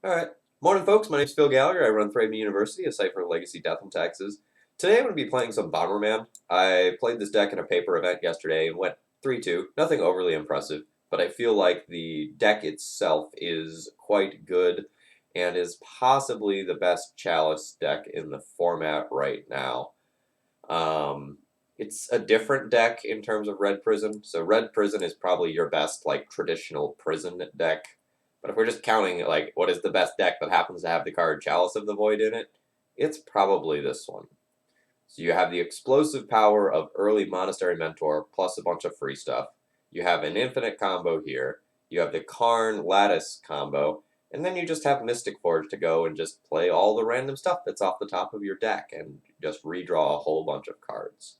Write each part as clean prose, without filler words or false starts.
All right. Morning, folks. My name's Phil Gallagher. I run ThrabenU University, a site for legacy death and taxes. Today I'm going to be playing some Bomberman. I played this deck in a paper event yesterday and went 3-2. Nothing overly impressive, but I feel like the deck itself is quite good and is possibly the best Chalice deck in the format right now. Um, it's a different deck in terms of Red Prison. So Red Prison is probably your best like traditional prison deck. But if we're just counting like what is the best deck that happens to have the card Chalice of the Void in it, it's probably this one. So you have the explosive power of early Monastery Mentor plus a bunch of free stuff. You have an infinite combo here. You have the Karn Lattice combo, and then you just have Mystic Forge to go and just play all the random stuff that's off the top of your deck and just redraw a whole bunch of cards.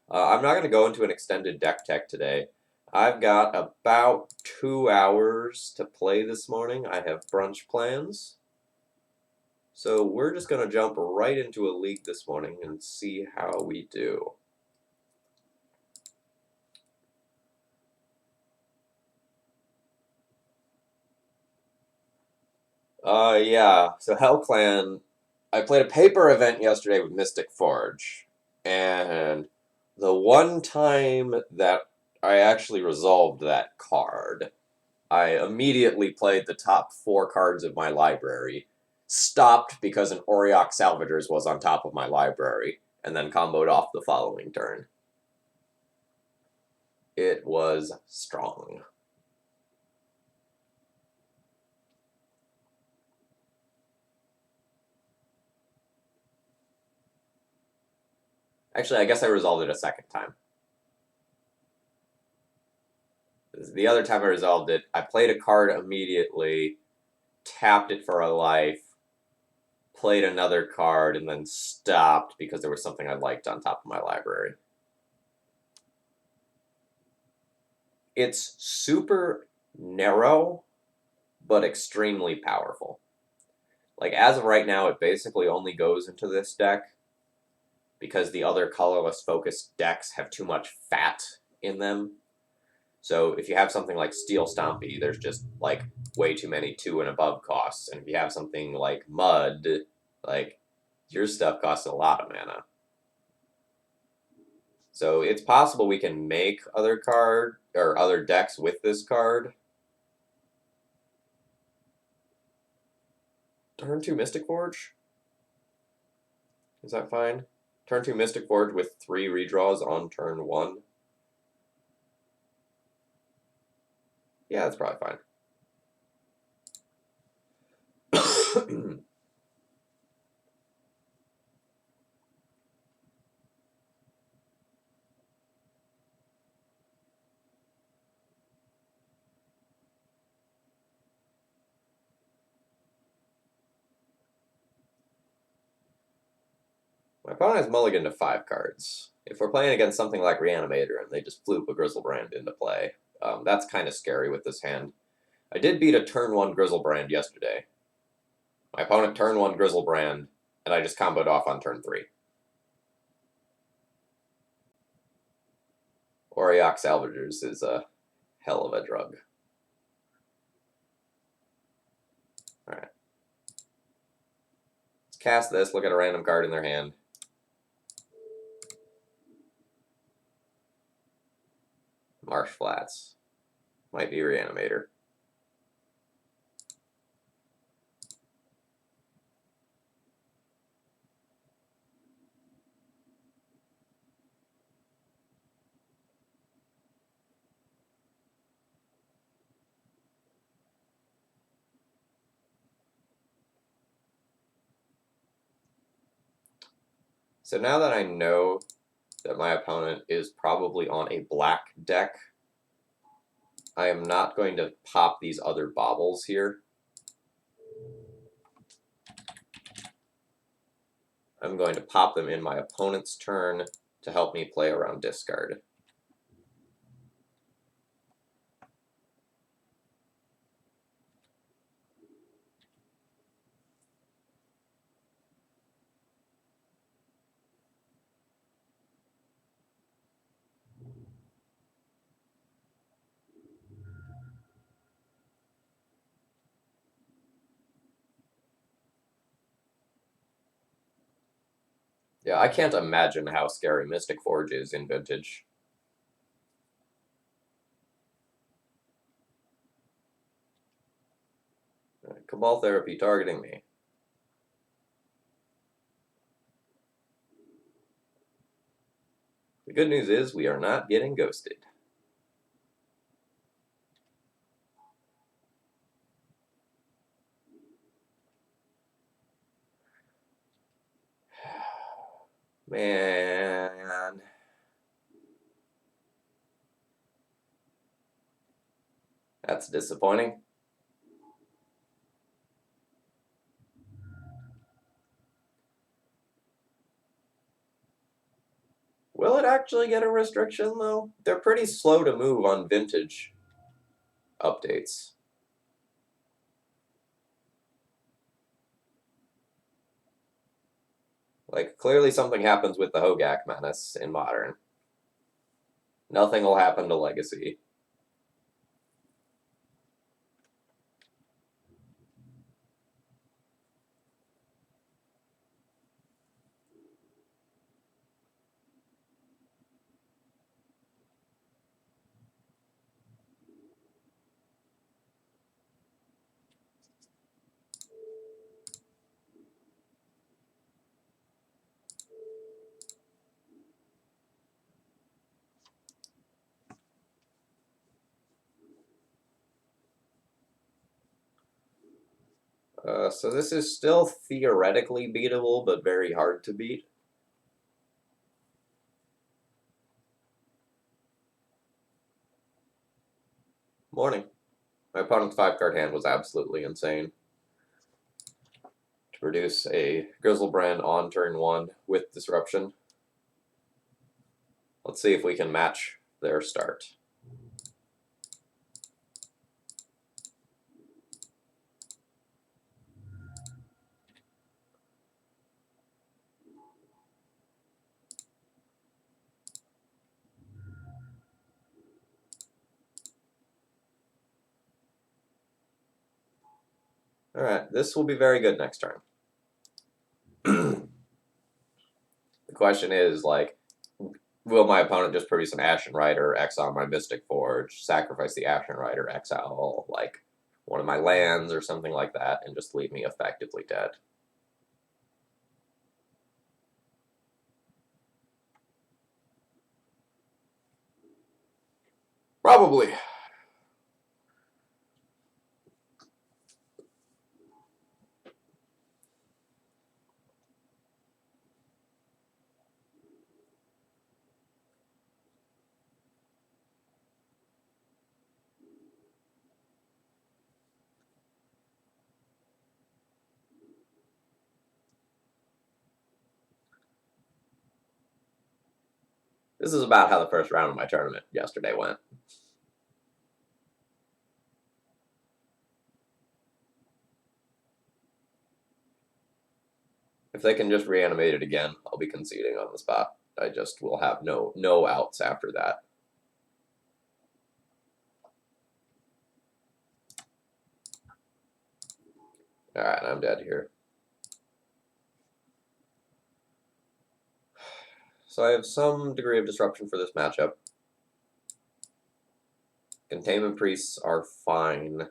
I'm not going to go into an extended deck tech today. I've got about 2 hours to play this morning. I have brunch plans. So we're just going to jump right into a league this morning and see how we do. Yeah. So Hellclan, I played a paper event yesterday with Mystic Forge, and the one time that I actually resolved that card, I immediately played the top 4 cards of my library, stopped because an Auriok Salvagers was on top of my library, and then comboed off the following turn. It was strong. Actually, I guess I resolved it a second time. The other time I resolved it, I played a card immediately, tapped it for a life, played another card, and then stopped because there was something I liked on top of my library. It's super narrow, but extremely powerful. Like, as of right now, it basically only goes into this deck because the other colorless focused decks have too much fat in them. So if you have something like Steel Stompy, there's just like way too many 2 and above costs. And if you have something like Mud, like your stuff costs a lot of mana. So it's possible we can make other card or other decks with this card. Turn 2 Mystic Forge? Is that fine? Turn 2 Mystic Forge with 3 redraws on turn 1. Yeah, that's probably fine. My opponent has mulligan to 5 cards. If we're playing against something like Reanimator and they just floop a Grizzlebrand into play, that's kind of scary with this hand. I did beat a turn 1 Grizzlebrand yesterday. My opponent turn 1 Grizzlebrand, and I just comboed off on turn 3. Auriok Salvagers is a hell of a drug. Alright. Let's cast this, look at a random card in their hand. Marsh Flats. Might be Reanimator. So now that I know that my opponent is probably on a black deck, I am not going to pop these other baubles here. I'm going to pop them in my opponent's turn to help me play around discard. Yeah, I can't imagine how scary Mystic Forge is in Vintage. Cabal Therapy targeting me. The good news is we are not getting ghosted. Man. That's disappointing. Will it actually get a restriction, though? They're pretty slow to move on Vintage updates. Like, clearly something happens with the Hogak Menace in Modern. Nothing will happen to Legacy. So this is still theoretically beatable, but very hard to beat. Morning. My opponent's 5-card hand was absolutely insane. To produce a Grizzlebrand on turn 1 with Disruption. Let's see if we can match their start. Alright, this will be very good next turn. The question is, like, will my opponent just produce an Ashen Rider, exile my Mystic Forge, sacrifice the Ashen Rider, exile, like, one of my lands or something like that, and just leave me effectively dead? Probably. This is about how the first round of my tournament yesterday went. If they can just reanimate it again, I'll be conceding on the spot. I just will have no outs after that. Alright, I'm dead here. So I have some degree of disruption for this matchup. Containment Priests are fine.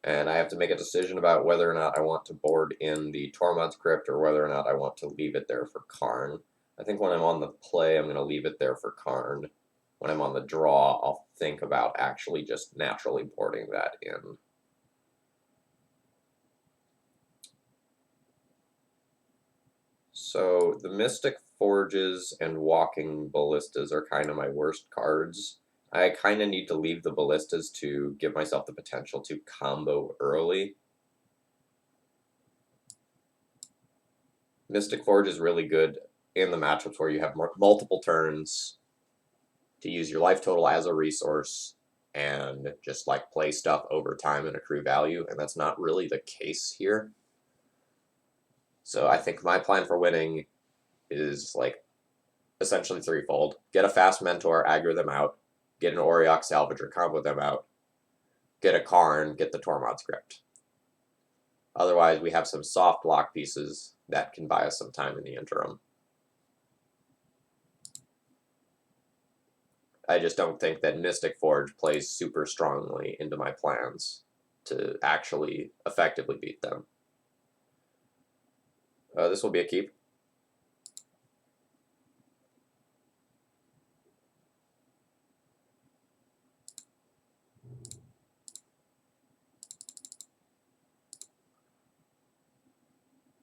And I have to make a decision about whether or not I want to board in the Tormod's Crypt or whether or not I want to leave it there for Karn. I think when I'm on the play, I'm going to leave it there for Karn. When I'm on the draw, I'll think about actually just naturally boarding that in. So the Mystic Forges and Walking Ballistas are kind of my worst cards. I kind of need to leave the Ballistas to give myself the potential to combo early. Mystic Forge is really good in the matchups where you have multiple turns to use your life total as a resource and just like play stuff over time and accrue value, and that's not really the case here. So I think my plan for winning is like essentially threefold. Get a fast mentor, aggro them out, get an Auriok Salvager, combo them out, get a Karn, get the Tormod's Crypt. Otherwise, we have some soft block pieces that can buy us some time in the interim. I just don't think that Mystic Forge plays super strongly into my plans to actually effectively beat them. This will be a keep.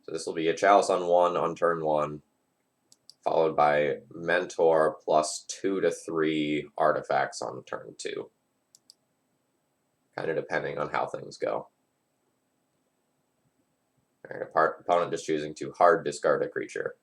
So this will be a Chalice on 1 on turn 1, followed by Mentor plus 2 to 3 artifacts on turn 2. Kind of depending on how things go. Alright, opponent just choosing to hard discard a creature.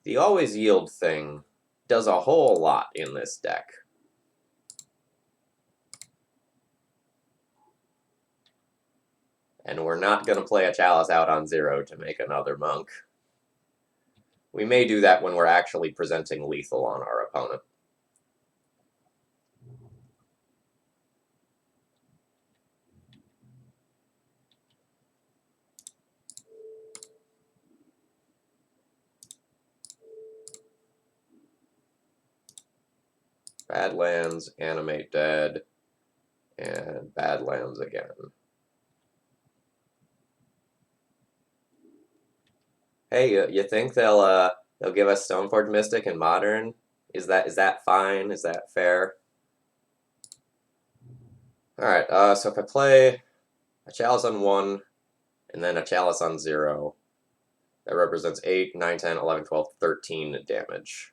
The always yield thing does a whole lot in this deck. And we're not going to play a Chalice out on 0 to make another monk. We may do that when we're actually presenting lethal on our opponent. Badlands, Animate Dead, and Badlands again. Hey, you think they'll give us Stoneforge Mystic and Modern? Is that fine? Is that fair? Alright, so if I play a Chalice on 1, and then a Chalice on 0, that represents 8, 9, 10, 11, 12, 13 damage.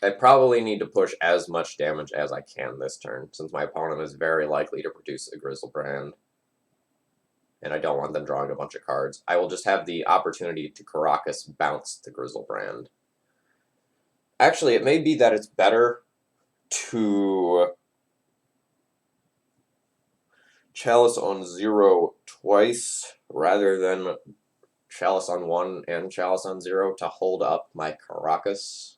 I probably need to push as much damage as I can this turn, since my opponent is very likely to produce a Grizzlebrand, and I don't want them drawing a bunch of cards. I will just have the opportunity to Caracas bounce the Grizzlebrand. Actually, it may be that it's better to Chalice on 0 twice, rather than Chalice on 1 and Chalice on 0 to hold up my Caracas.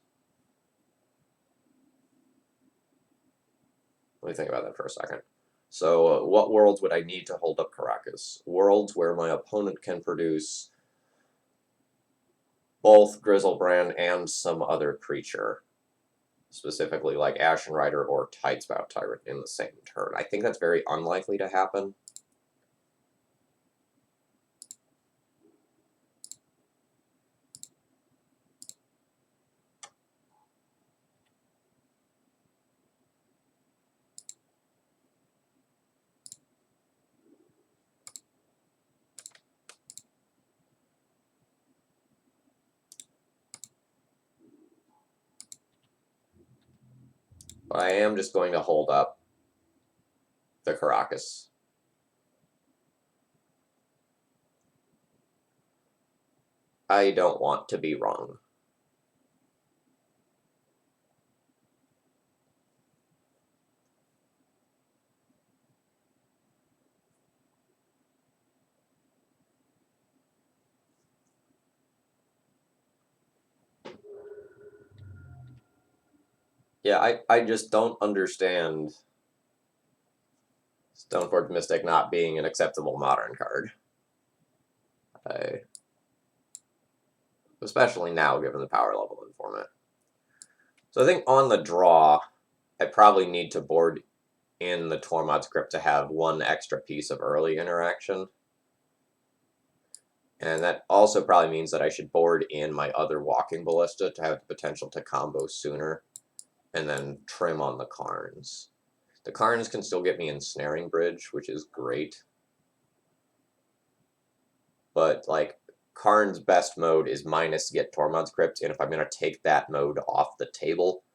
Let me think about that for a second. So what worlds would I need to hold up Caracas? Worlds where my opponent can produce both Grizzlebrand and some other creature, specifically like Ashen Rider or Tidespout Tyrant in the same turn. I think that's very unlikely to happen. But I am just going to hold up the Caracas. I don't want to be wrong. Yeah, I just don't understand Stoneforge Mystic not being an acceptable modern card. Especially now, given the power level of the format. So I think on the draw, I probably need to board in the Tormod script to have one extra piece of early interaction. And that also probably means that I should board in my other Walking Ballista to have the potential to combo sooner, and then trim on the Karns. The Karns can still get me Ensnaring Bridge, which is great. But, like, Karn's best mode is minus get Tormod's Crypt, and if I'm going to take that mode off the table,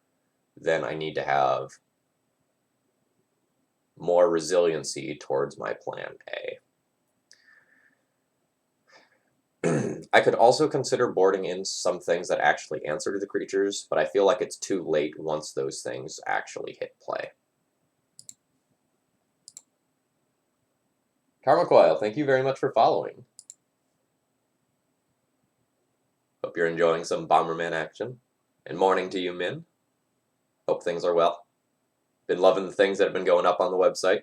then I need to have more resiliency towards my plan A. I could also consider boarding in some things that actually answer to the creatures, but I feel like it's too late once those things actually hit play. Karma Coil, thank you very much for following. Hope you're enjoying some Bomberman action. And morning to you, Min. Hope things are well. Been loving the things that have been going up on the website.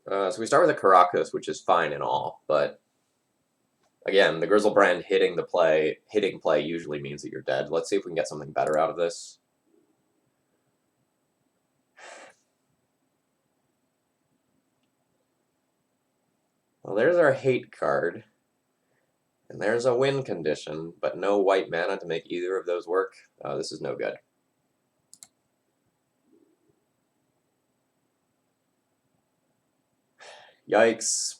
So we start with a Caracas, which is fine and all, but again, the Grizzlebrand hitting play usually means that you're dead. Let's see if we can get something better out of this. Well, there's our hate card. And there's a win condition, but no white mana to make either of those work. This is no good. Yikes.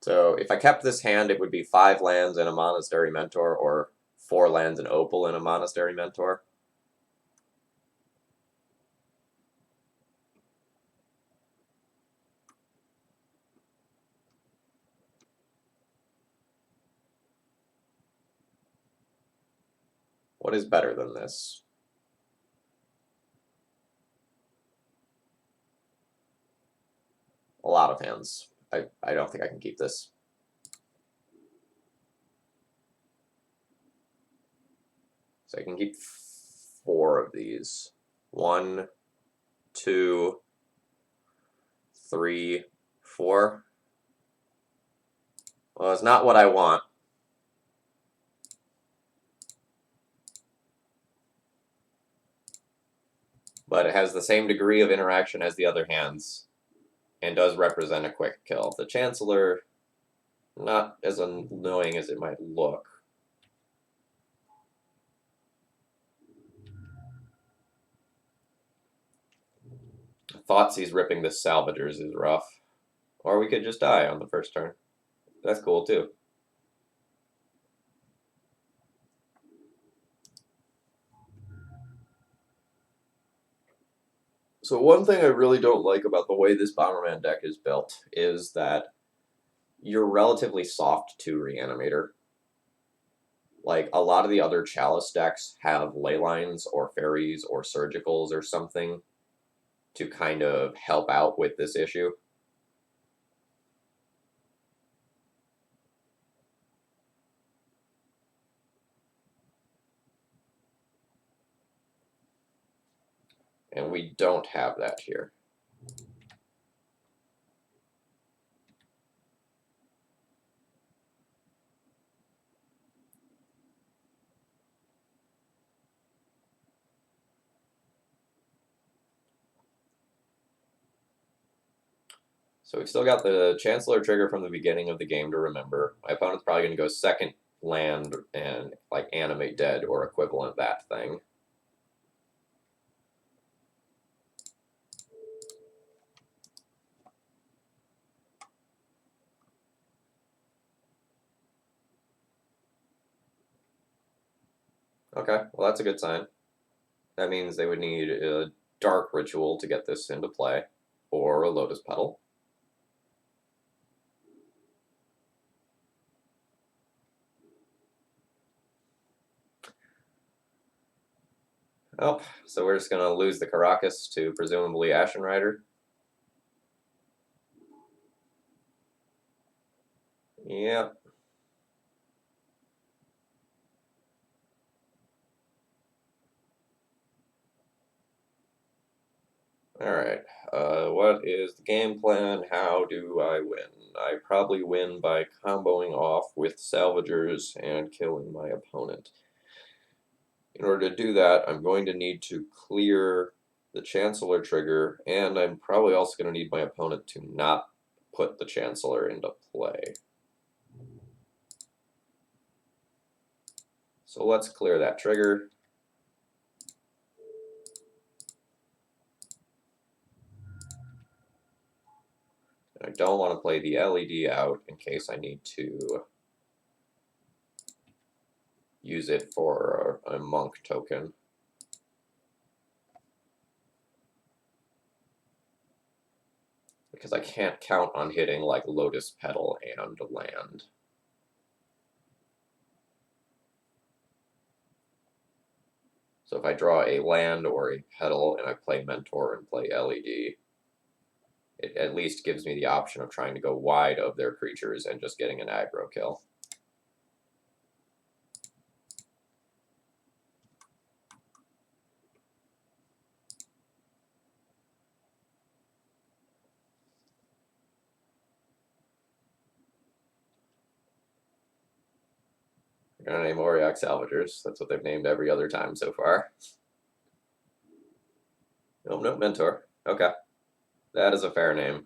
So if I kept this hand, it would be 5 lands and a Monastery Mentor, or 4 lands and Opal and a Monastery Mentor. What is better than this? A lot of hands. I don't think I can keep this. So I can keep 4 of these. 1, 2, 3, 4. Well, it's not what I want. But it has the same degree of interaction as the other hands, and does represent a quick kill. The Chancellor, not as annoying as it might look. Thoughtseize ripping the Salvagers is rough. Or we could just die on the first turn. That's cool too. So one thing I really don't like about the way this Bomberman deck is built is that you're relatively soft to Reanimator. Like, a lot of the other Chalice decks have Leylines or Fairies or Surgicals or something to kind of help out with this issue. And we don't have that here. So we've still got the Chancellor trigger from the beginning of the game to remember. My opponent's probably going to go second land and like Animate Dead or equivalent that thing. Okay, well that's a good sign. That means they would need a Dark Ritual to get this into play, or a Lotus Petal. Oh, so we're just going to lose the Caracas to presumably Ashen Rider. Yep. Alright, what is the game plan? How do I win? I probably win by comboing off with Salvagers and killing my opponent. In order to do that, I'm going to need to clear the Chancellor trigger, and I'm probably also going to need my opponent to not put the Chancellor into play. So let's clear that trigger. I don't want to play the LED out in case I need to use it for a monk token. Because I can't count on hitting like Lotus Petal and land. So if I draw a land or a petal and I play Mentor and play LED, it at least gives me the option of trying to go wide of their creatures and just getting an aggro kill. They're going to name Auriok Salvagers. That's what they've named every other time so far. Nope, nope, Mentor. Okay. That is a fair name.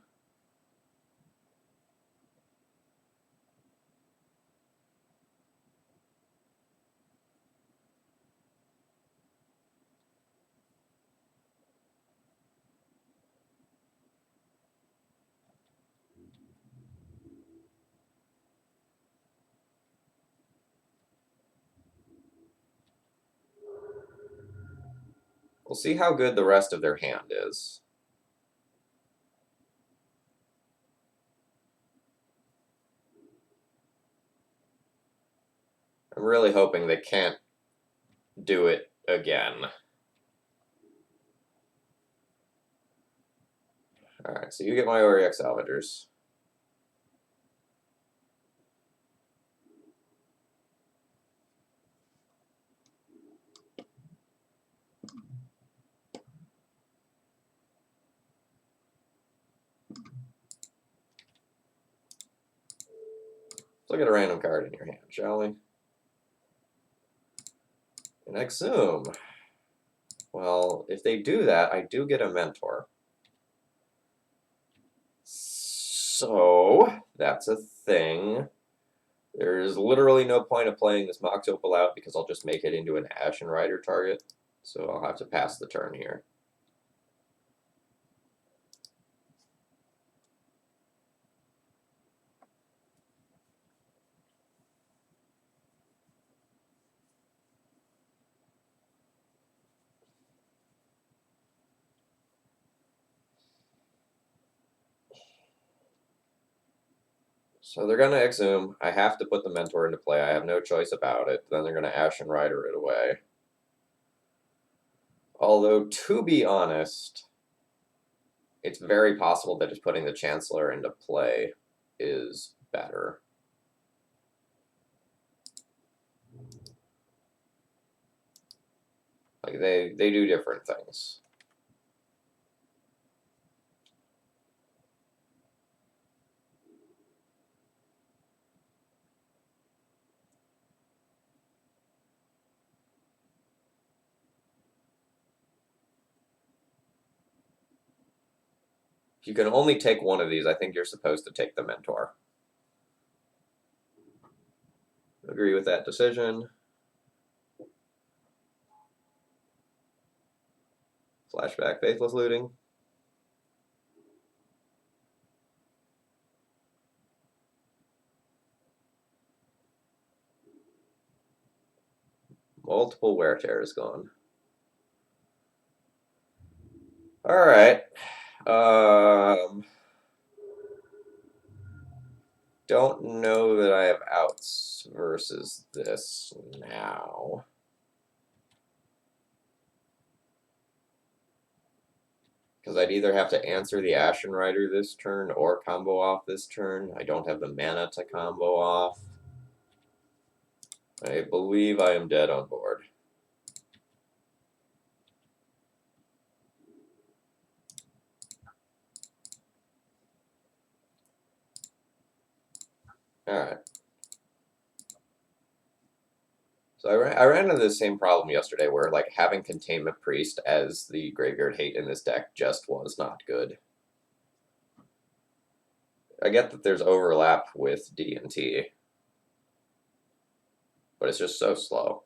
We'll see how good the rest of their hand is. I'm really hoping they can't do it again. Alright, so you get my Auriok Salvagers. Let's look at a random card in your hand, shall we? An Exhume. Well, if they do that, I do get a Mentor. So, that's a thing. There's literally no point of playing this Mox Opal out because I'll just make it into an Ashen Rider target. So I'll have to pass the turn here. So they're going to Exhume. I have to put the Mentor into play. I have no choice about it. Then they're going to Ashen Rider it away. Although, to be honest, it's very possible that just putting the Chancellor into play is better. Like, they do different things. If you can only take one of these, I think you're supposed to take the Mentor. Agree with that decision. Flashback Faithless Looting. Multiple Wear Tears gone. Alright. Don't know that I have outs versus this now. Because I'd either have to answer the Ashen Rider this turn or combo off this turn. I don't have the mana to combo off. I believe I am dead on board. Alright. So I ran into the same problem yesterday where like having Containment Priest as the graveyard hate in this deck just was not good. I get that there's overlap with D&T, but it's just so slow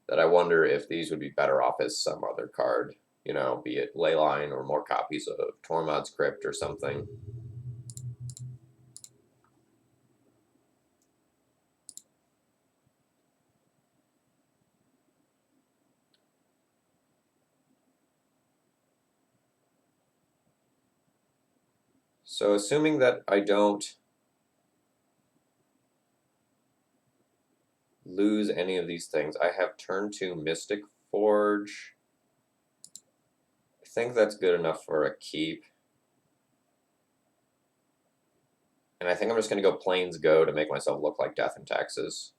that I wonder if these would be better off as some other card. You know, be it Leyline or more copies of Tormod's Crypt or something. So assuming that I don't lose any of these things, I have turn 2 Mystic Forge. I think that's good enough for a keep. And I think I'm just going to go Plains Go to make myself look like Death and Taxes.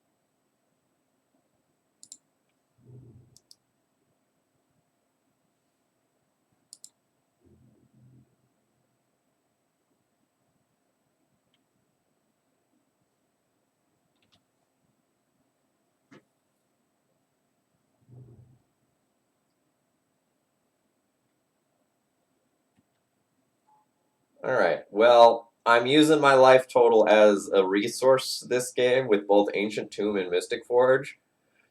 Alright, well, I'm using my life total as a resource this game with both Ancient Tomb and Mystic Forge.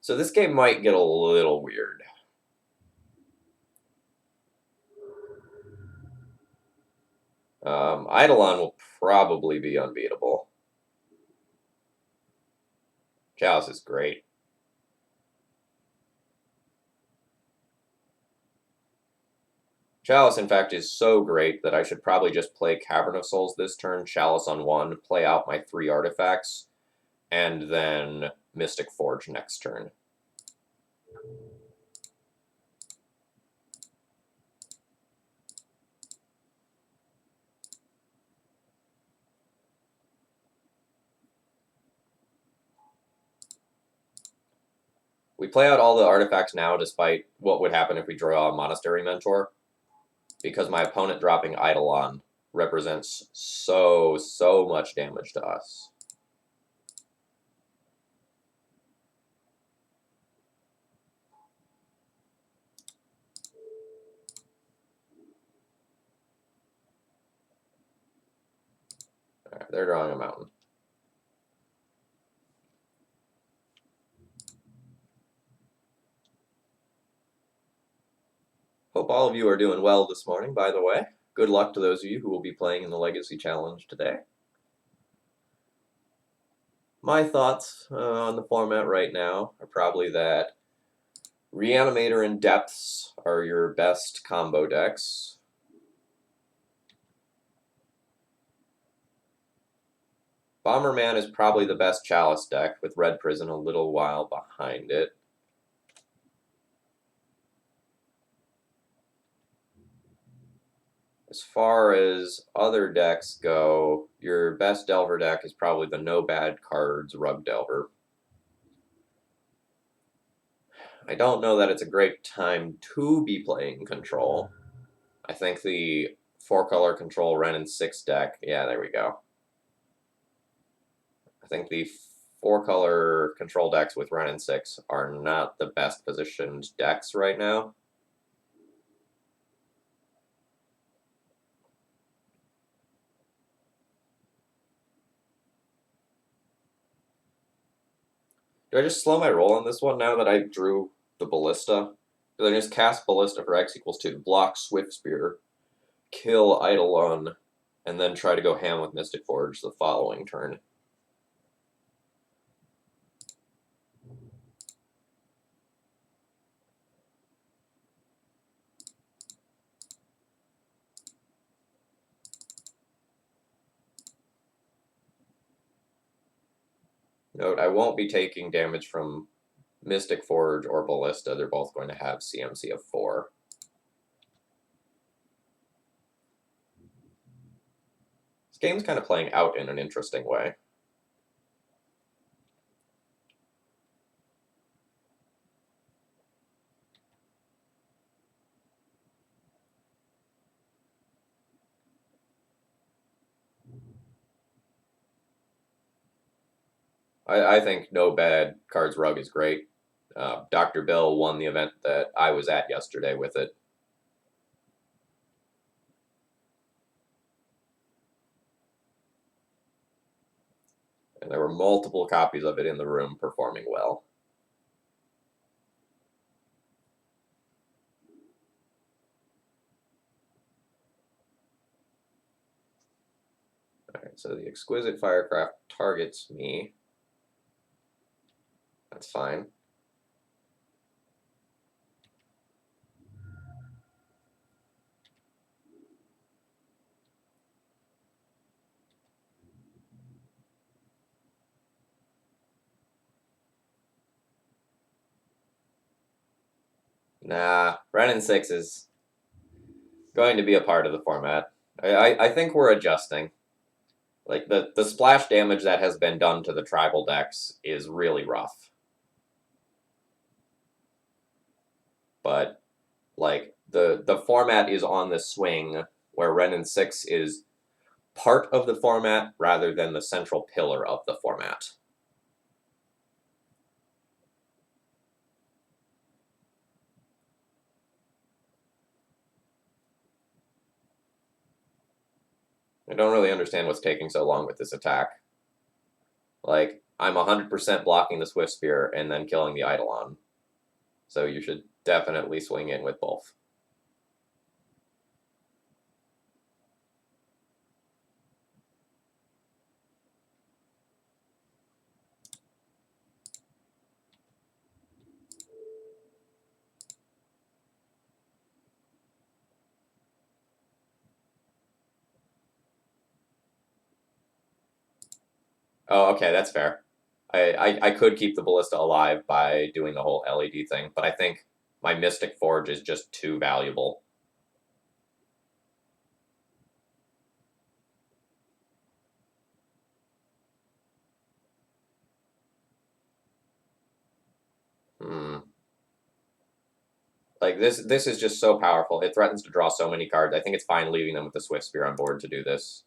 So this game might get a little weird. Eidolon will probably be unbeatable. Chalice is great. Chalice, in fact, is so great that I should probably just play Cavern of Souls this turn, Chalice on 1, play out my 3 artifacts, and then Mystic Forge next turn. We play out all the artifacts now despite what would happen if we draw a Monastery Mentor, because my opponent dropping Eidolon represents so much damage to us. Alright, they're drawing a mountain. Hope all of you are doing well this morning, by the way. Good luck to those of you who will be playing in the Legacy Challenge today. My thoughts on the format right now are probably that Reanimator and Depths are your best combo decks. Bomberman is probably the best Chalice deck, with Red Prison a little while behind it. As far as other decks go, your best Delver deck is probably the No Bad Cards Rug Delver. I don't know that it's a great time to be playing Control. I think the 4-color Control Wrenn and 6 deck, yeah, there we go. I think the 4-color Control decks with Wrenn and 6 are not the best positioned decks right now. Do I just slow my roll on this one now that I drew the Ballista? Do I just cast Ballista for X equals 2, block Swift Spear, kill Eidolon, and then try to go ham with Mystic Forge the following turn? Note, I won't be taking damage from Mystic Forge or Ballista. They're both going to have CMC of 4. This game's kind of playing out in an interesting way. I think No Bad Cards Rug is great. Dr. Bill won the event that I was at yesterday with it. And there were multiple copies of it in the room performing well. Alright, so the exquisite firecraft targets me. That's fine. Nah, Renin 6 is going to be a part of the format. I think we're adjusting. Like, the splash damage that has been done to the tribal decks is really rough. But, like, the format is on the swing where Renin 6 is part of the format rather than the central pillar of the format. I don't really understand what's taking so long with this attack. Like, I'm 100% blocking the Swift Spear and then killing the Eidolon. So you should definitely swing in with both. Oh, okay, that's fair. I could keep the Ballista alive by doing the whole LED thing, but I think my Mystic Forge is just too valuable. Hmm. Like, this is just so powerful. It threatens to draw so many cards. I think it's fine leaving them with the Swift Spear on board to do this.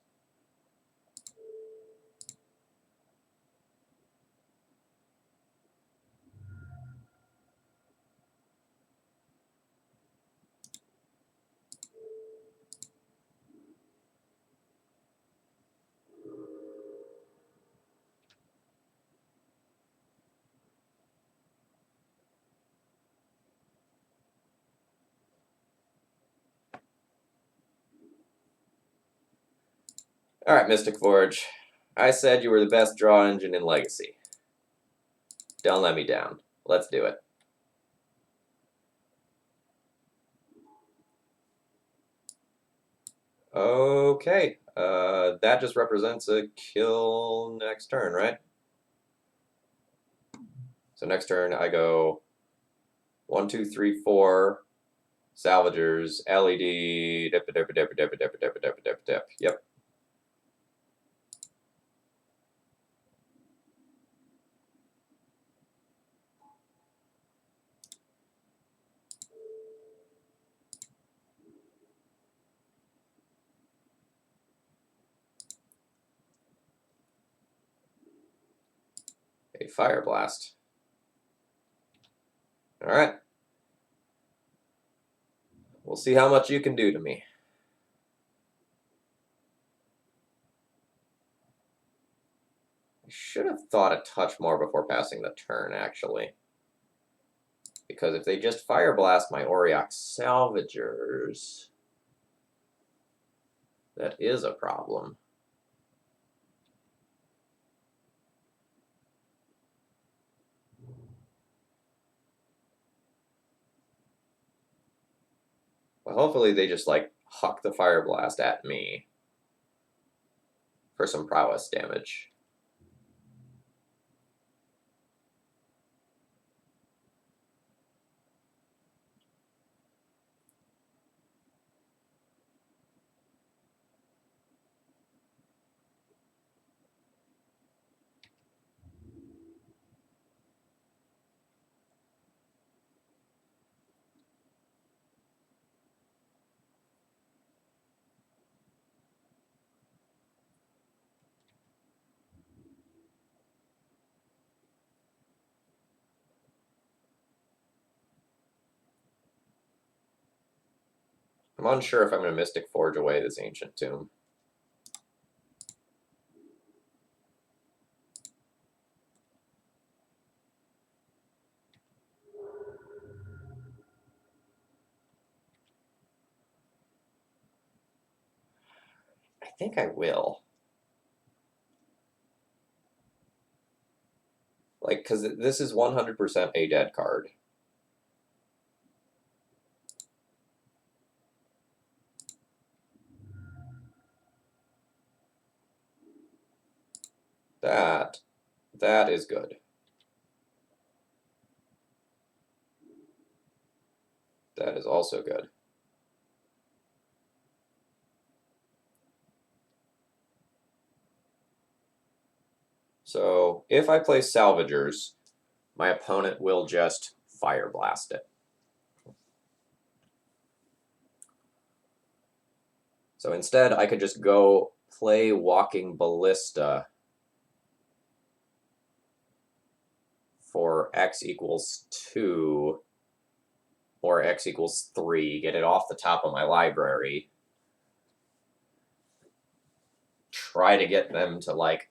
Alright, Mystic Forge. I said you were the best draw engine in Legacy. Don't let me down. Let's do it. Okay. That just represents a kill next turn, right? So next turn I go 1, 2, 3, 4. Salvagers, LED, dip, dip, dip, dip, dip, dip, dip, dip, dip, dip. Yep. A fire blast. All right. We'll see how much you can do to me. I should have thought a touch more before passing the turn, actually. Because if they just fire blast my Auriok Salvagers, that is a problem. Well, hopefully they just, like, huck the fire blast at me for some prowess damage. I'm unsure if I'm going to Mystic Forge away this Ancient Tomb. I think I will. Like, because this is 100% a dead card. That is good. That is also good. So if I play Salvagers, my opponent will just Fire Blast it. So instead, I could just go play Walking Ballista for x equals 2 or x equals 3, get it off the top of my library, try to get them to, like,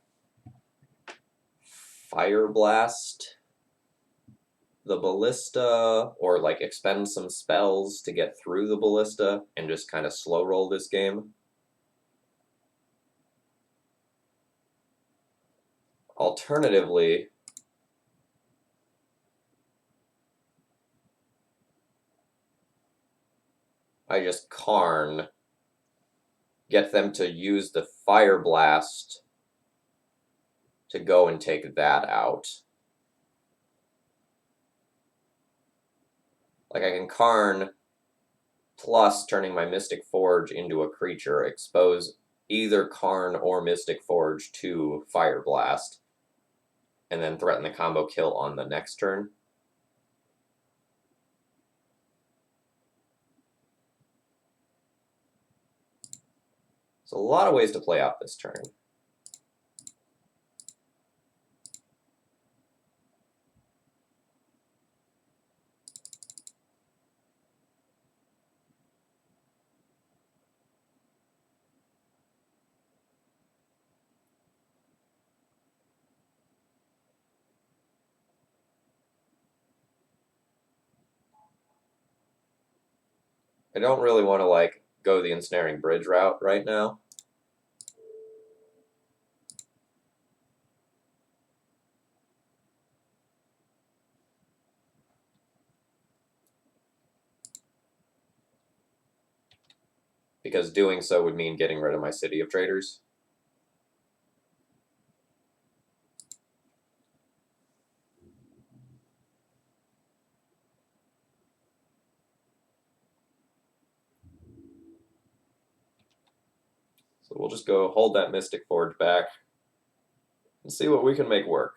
Fire Blast the Ballista, or, like, expend some spells to get through the Ballista, and just kind of slow roll this game. Alternatively, I just Karn, get them to use the Fire Blast to go and take that out. Like, I can Karn, plus turning my Mystic Forge into a creature, expose either Karn or Mystic Forge to Fire Blast, and then threaten the combo kill on the next turn. So a lot of ways to play out this turn. I don't really want to, like, go the Ensnaring Bridge route right now. Because doing so would mean getting rid of my City of Traders. So we'll just go hold that Mystic Forge back and see what we can make work.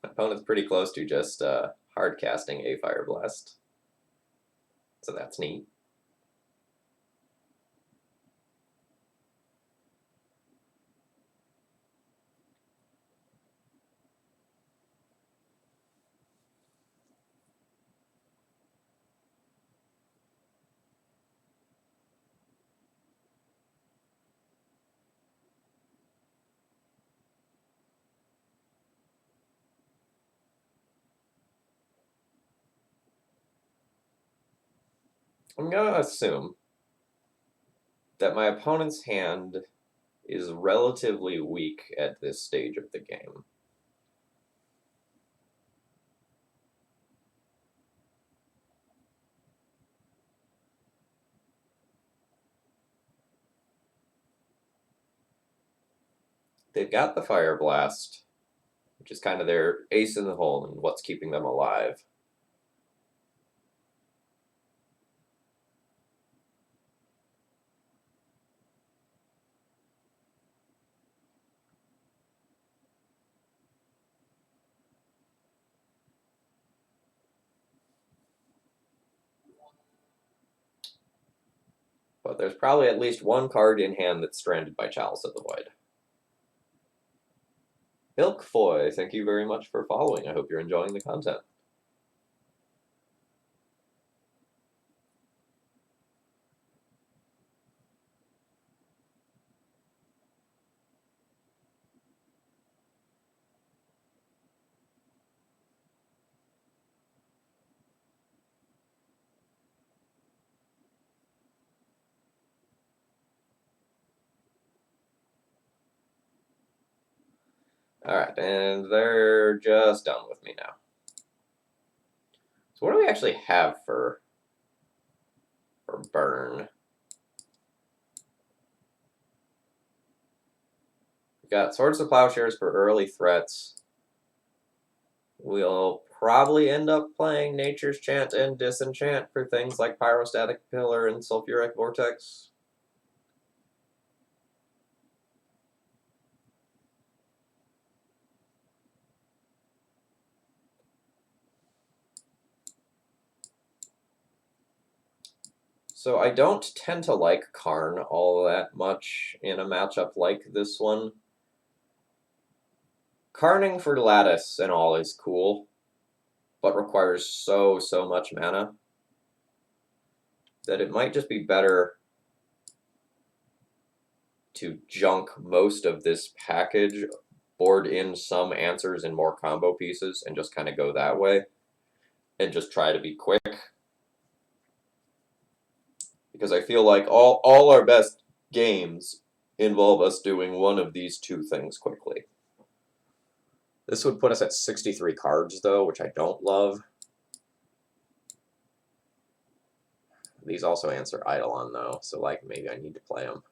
My opponent's pretty close to just hard casting a Fire Blast. So that's neat. I'm going to assume that my opponent's hand is relatively weak at this stage of the game. They've got the Fire Blast, which is kind of their ace in the hole and what's keeping them alive. But there's probably at least one card in hand that's stranded by Chalice of the Void. Ilkfoy, thank you very much for following. I hope you're enjoying the content. Alright, and they're just done with me now. So what do we actually have for burn? We got Swords of Plowshares for early threats. We'll probably end up playing Nature's Chant and Disenchant for things like Pyrostatic Pillar and Sulfuric Vortex. So I don't tend to like Karn all that much in a matchup like this one. Karning for Lattice and all is cool, but requires so much mana that it might just be better to junk most of this package, board in some answers and more combo pieces, and just kind of go that way, and just try to be quick. Because I feel like all our best games involve us doing one of these two things quickly. This would put us at 63 cards, though, which I don't love. These also answer Eidolon, though, so like maybe I need to play them.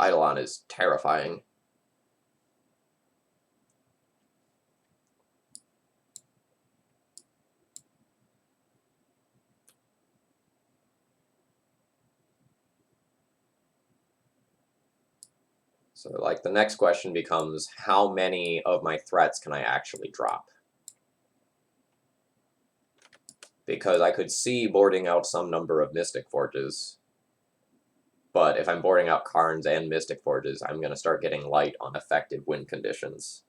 Eidolon is terrifying. So like the next question becomes, how many of my threats can I actually drop? Because I could see boarding out some number of Mystic Forges, but if I'm boarding out Karns and Mystic Forges, I'm going to start getting light on effective win conditions.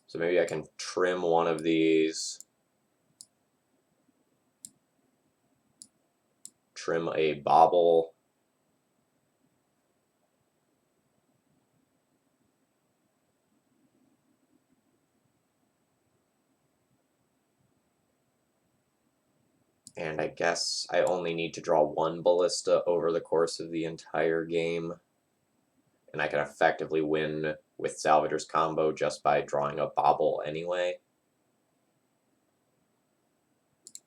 So maybe I can trim one of these, trim a Bauble, and I guess I only need to draw one Ballista over the course of the entire game, and I can effectively win with Salvager's combo just by drawing a Bauble anyway.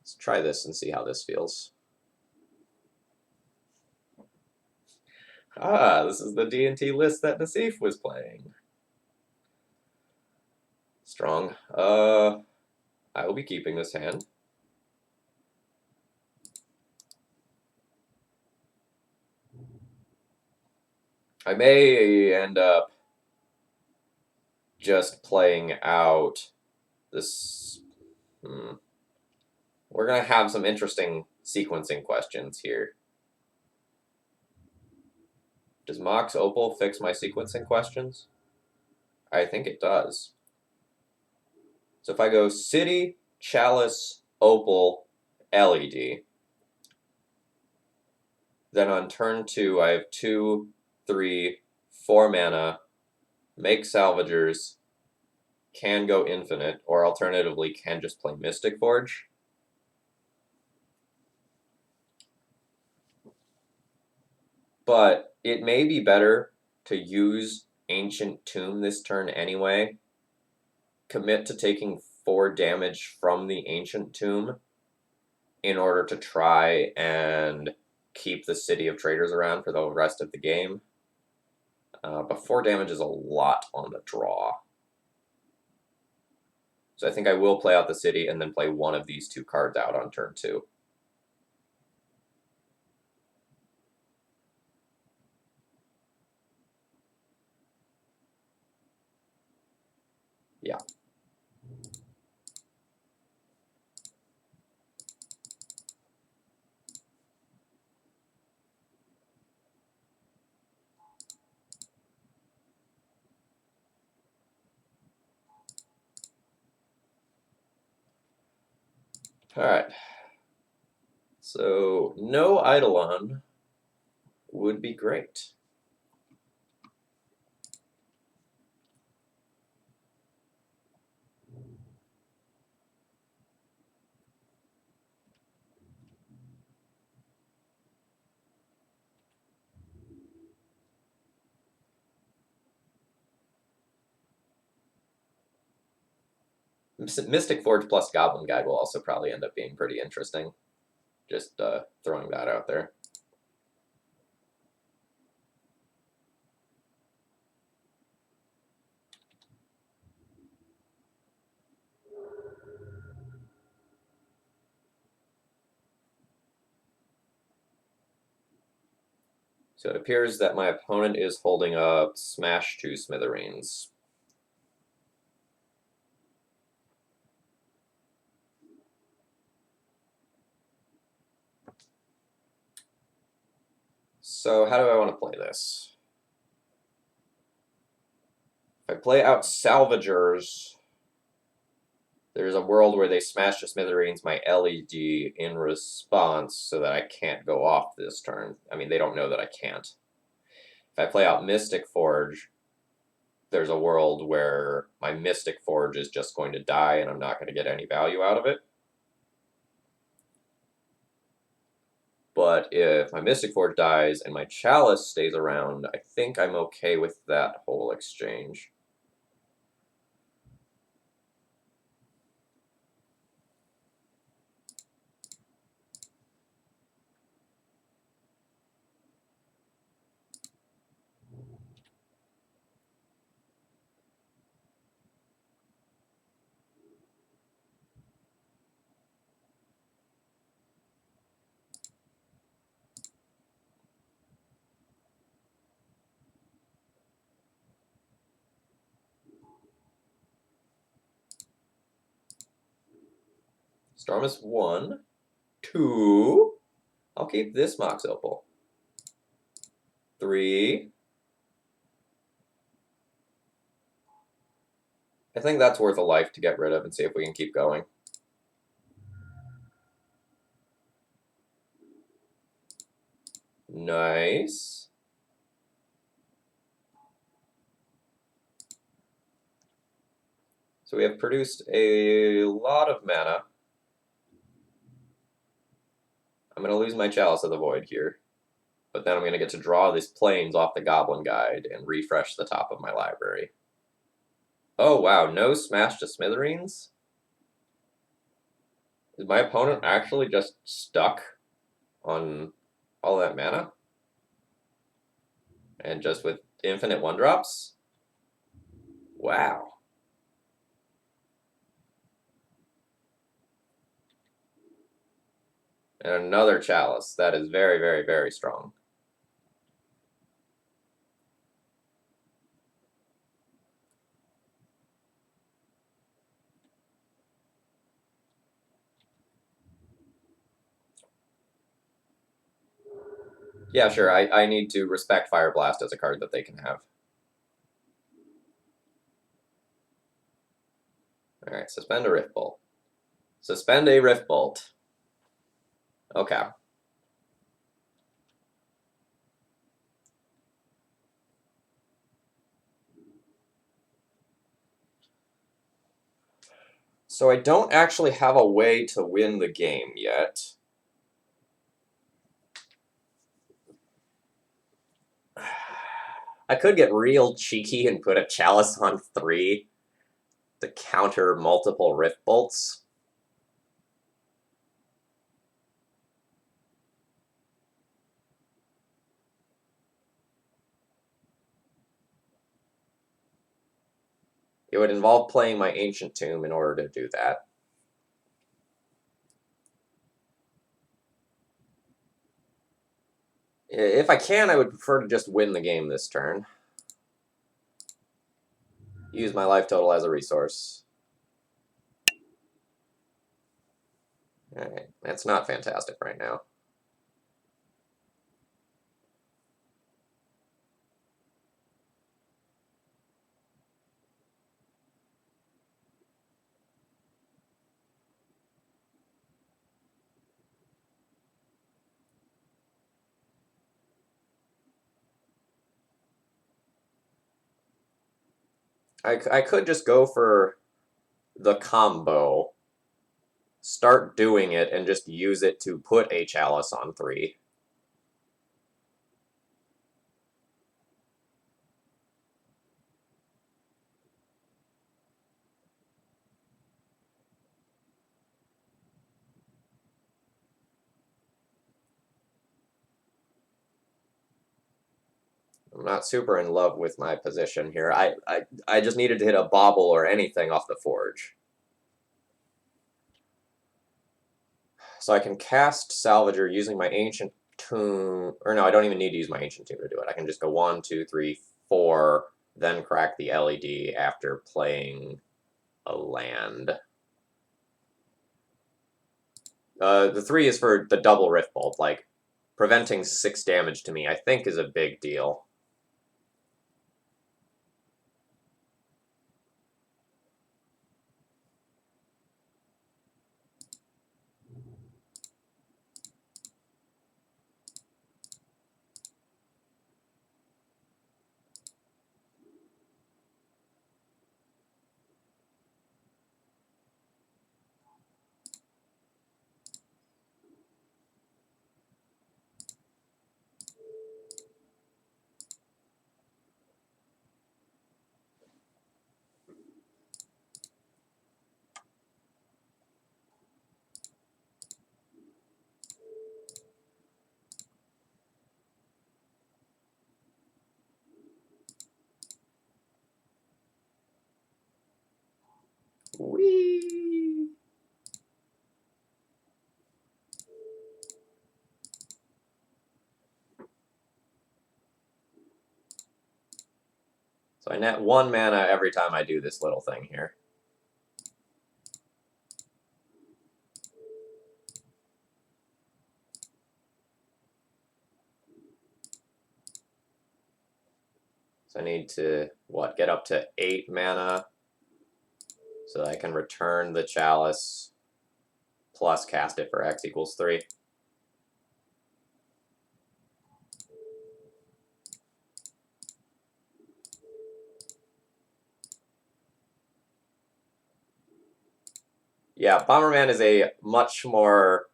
Let's try this and see how this feels. Ah, this is the D&T list that Nassif was playing. Strong. I will be keeping this hand. I may end up just playing out this. We're going to have some interesting sequencing questions here. Does Mox Opal fix my sequencing questions? I think it does. So if I go City, Chalice, Opal, LED, then on turn 2 I have 2, 3, 4 mana, make Salvagers, can go infinite, or alternatively can just play Mystic Forge. But it may be better to use Ancient Tomb this turn anyway. Commit to taking 4 damage from the Ancient Tomb in order to try and keep the City of Traders around for the rest of the game. But 4 damage is a lot on the draw. So I think I will play out the City and then play one of these 2 cards out on turn 2. Yeah. Alright. So no Eidolon would be great. Mystic Forge plus Goblin Guide will also probably end up being pretty interesting. Just throwing that out there. So it appears that my opponent is holding up Smash to Smithereens. So how do I want to play this? If I play out Salvagers, there's a world where they smash to smithereens my LED in response so that I can't go off this turn. I mean, they don't know that I can't. If I play out Mystic Forge, there's a world where my Mystic Forge is just going to die and I'm not going to get any value out of it. But if my Mystic Forge dies and my Chalice stays around, I think I'm okay with that whole exchange. Storm is 1. 2. I'll keep this Mox Opal. 3. I think that's worth a life to get rid of and see if we can keep going. Nice. So we have produced a lot of mana. I'm going to lose my Chalice of the Void here. But then I'm going to get to draw these planes off the Goblin Guide and refresh the top of my library. Oh, wow. No Smash to Smithereens? Is my opponent actually just stuck on all that mana? And just with infinite 1-drops? Wow. And another Chalice. That is very, very, very strong. Yeah, sure. I need to respect Fire Blast as a card that they can have. Alright, suspend a Rift Bolt. Suspend a Rift Bolt. Okay. So I don't actually have a way to win the game yet. I could get real cheeky and put a Chalice on 3 to counter multiple Rift Bolts. It would involve playing my Ancient Tomb in order to do that. If I can, I would prefer to just win the game this turn. Use my life total as a resource. Alright, that's not fantastic right now. I could just go for the combo, start doing it, and just use it to put a Chalice on 3. I'm not super in love with my position here. I just needed to hit a bobble or anything off the forge. So I can cast Salvager using my Ancient Tomb, or no, I don't even need to use my Ancient Tomb to do it. I can just go 1, 2, 3, 4, then crack the LED after playing a land. The 3 is for the double Rift Bolt. Like, preventing 6 damage to me, I think, is a big deal. Whee! So I net 1 mana every time I do this little thing here. So I need to, what, get up to 8 mana so that I can return the Chalice plus cast it for X equals 3. Yeah, Bomberman is a much more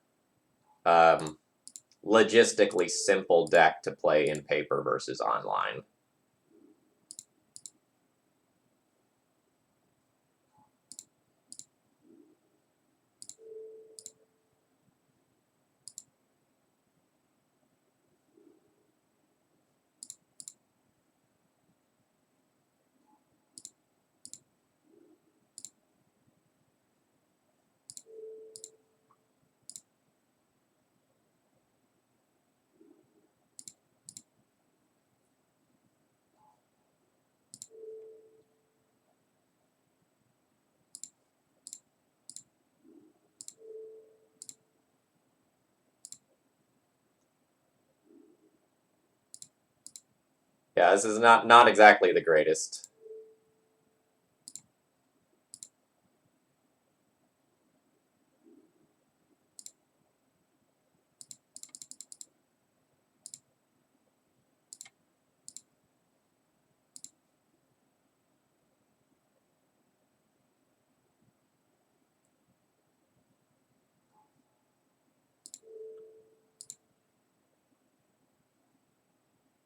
logistically simple deck to play in paper versus online. Yeah, this is not exactly the greatest.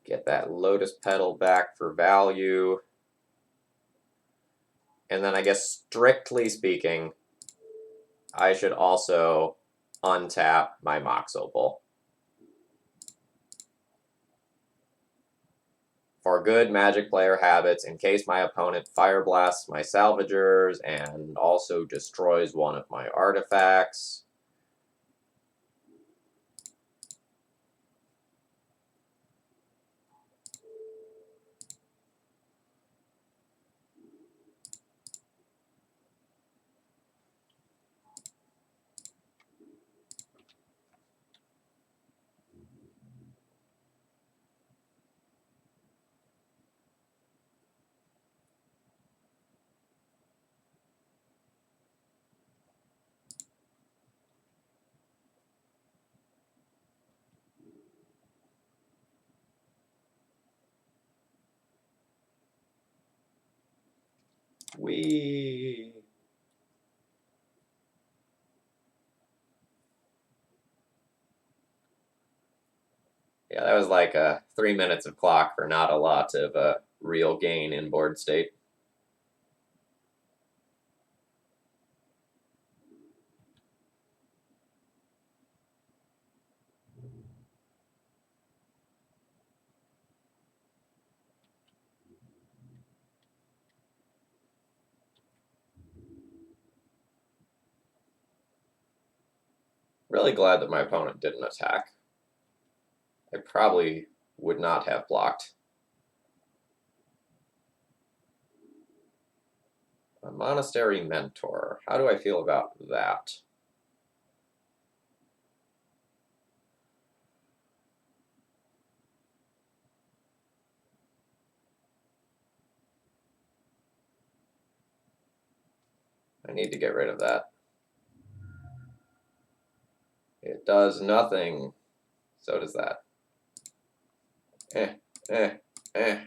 Get that Lotus Petal back for value. And then I guess, strictly speaking, I should also untap my Mox Opal. For good Magic player habits, in case my opponent Fire Blasts my Salvagers and also destroys one of my artifacts. Whee! Yeah, that was like 3 minutes of clock for not a lot of real gain in board state. Really glad that my opponent didn't attack. I probably would not have blocked. A monastery mentor. How do I feel about that? I need to get rid of that. It does nothing. So does that. Eh, eh, eh.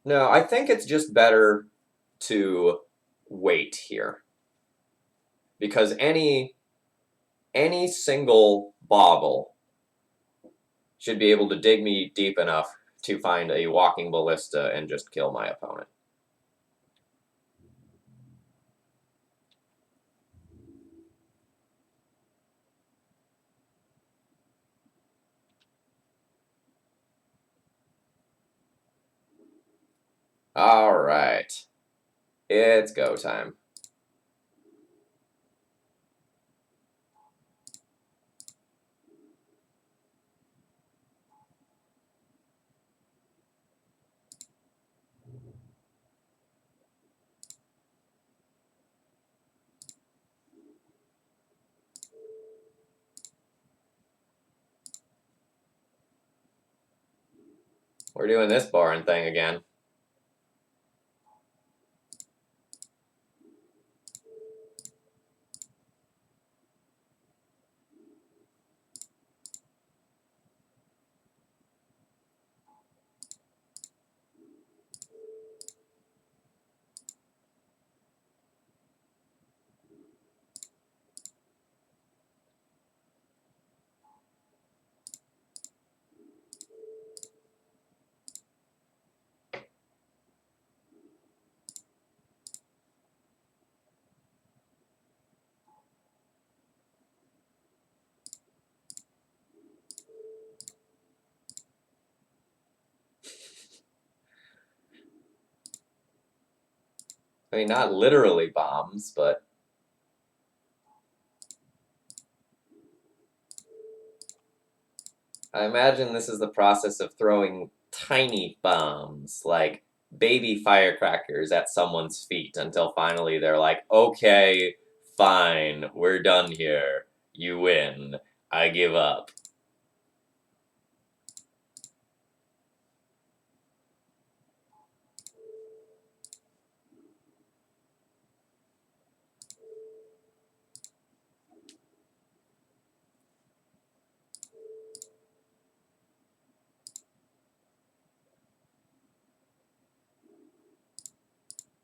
No, I think it's just better to wait here. Because any single boggle should be able to dig me deep enough to find a walking ballista and just kill my opponent. Alright. It's go time. We're doing this boring thing again. I mean, not literally bombs, but I imagine this is the process of throwing tiny bombs, like baby firecrackers at someone's feet until finally they're like, okay, fine, we're done here. You win. I give up.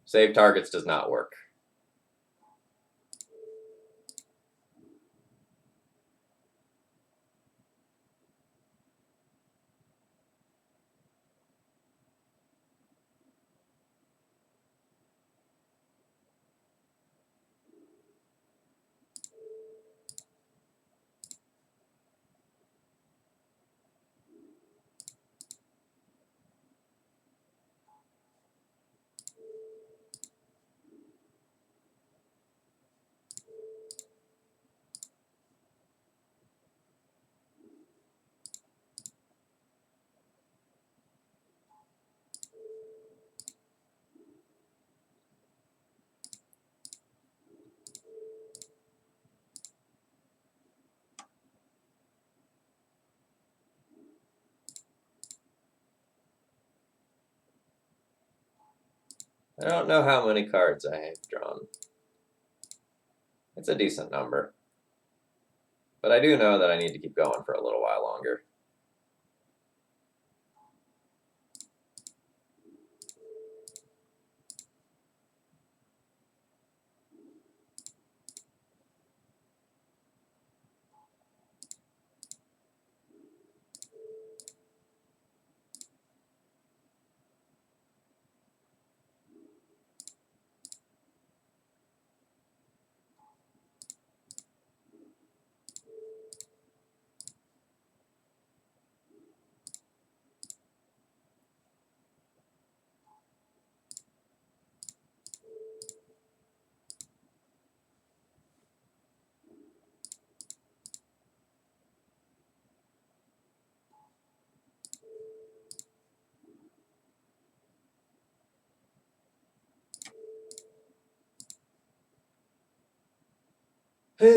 Save targets does not work. I don't know how many cards I have drawn. It's a decent number. But I do know that I need to keep going for a little while longer. That's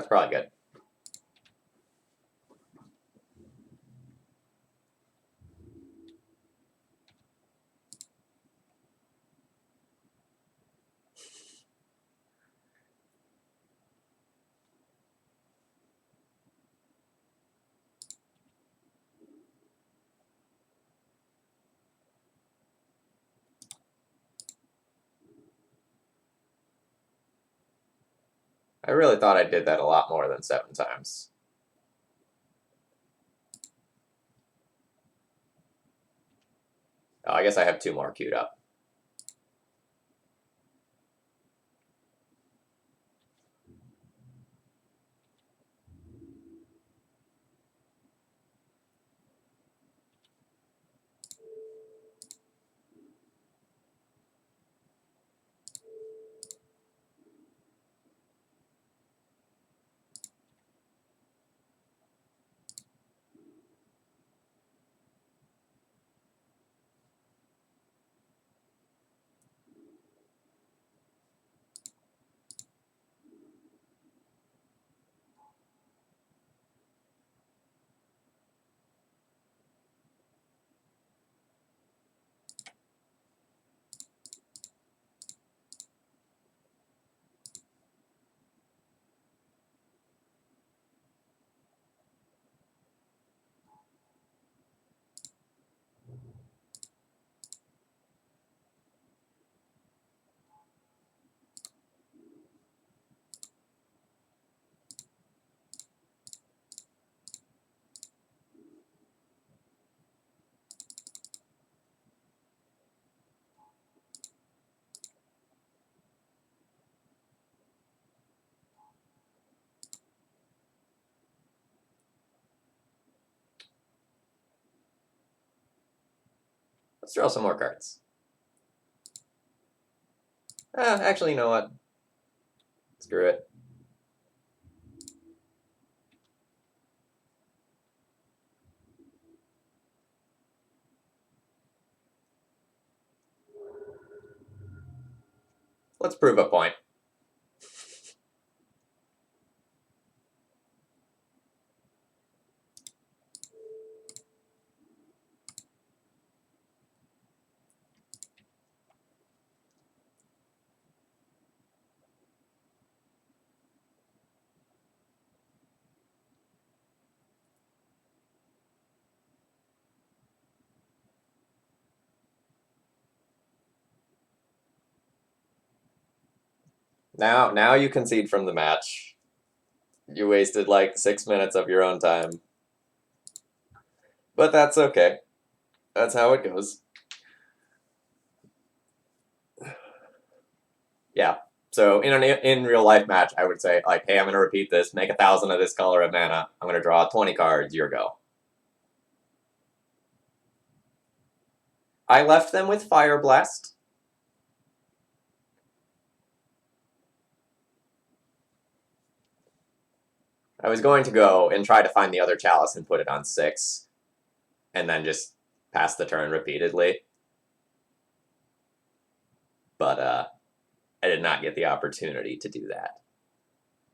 probably good. I really thought I did that a lot more than 7 times. Oh, I guess I have 2 more queued up. Let's draw some more cards. Actually, you know what? Screw it. Let's prove a point. Now you concede from the match. You wasted like 6 minutes of your own time. But that's okay. That's how it goes. Yeah. So in real life match, I would say like, hey, I'm gonna repeat this. Make 1,000 of this color of mana. I'm gonna draw 20 cards. Your go. I left them with Fire Blast. I was going to go and try to find the other chalice and put it on 6, and then just pass the turn repeatedly. But I did not get the opportunity to do that.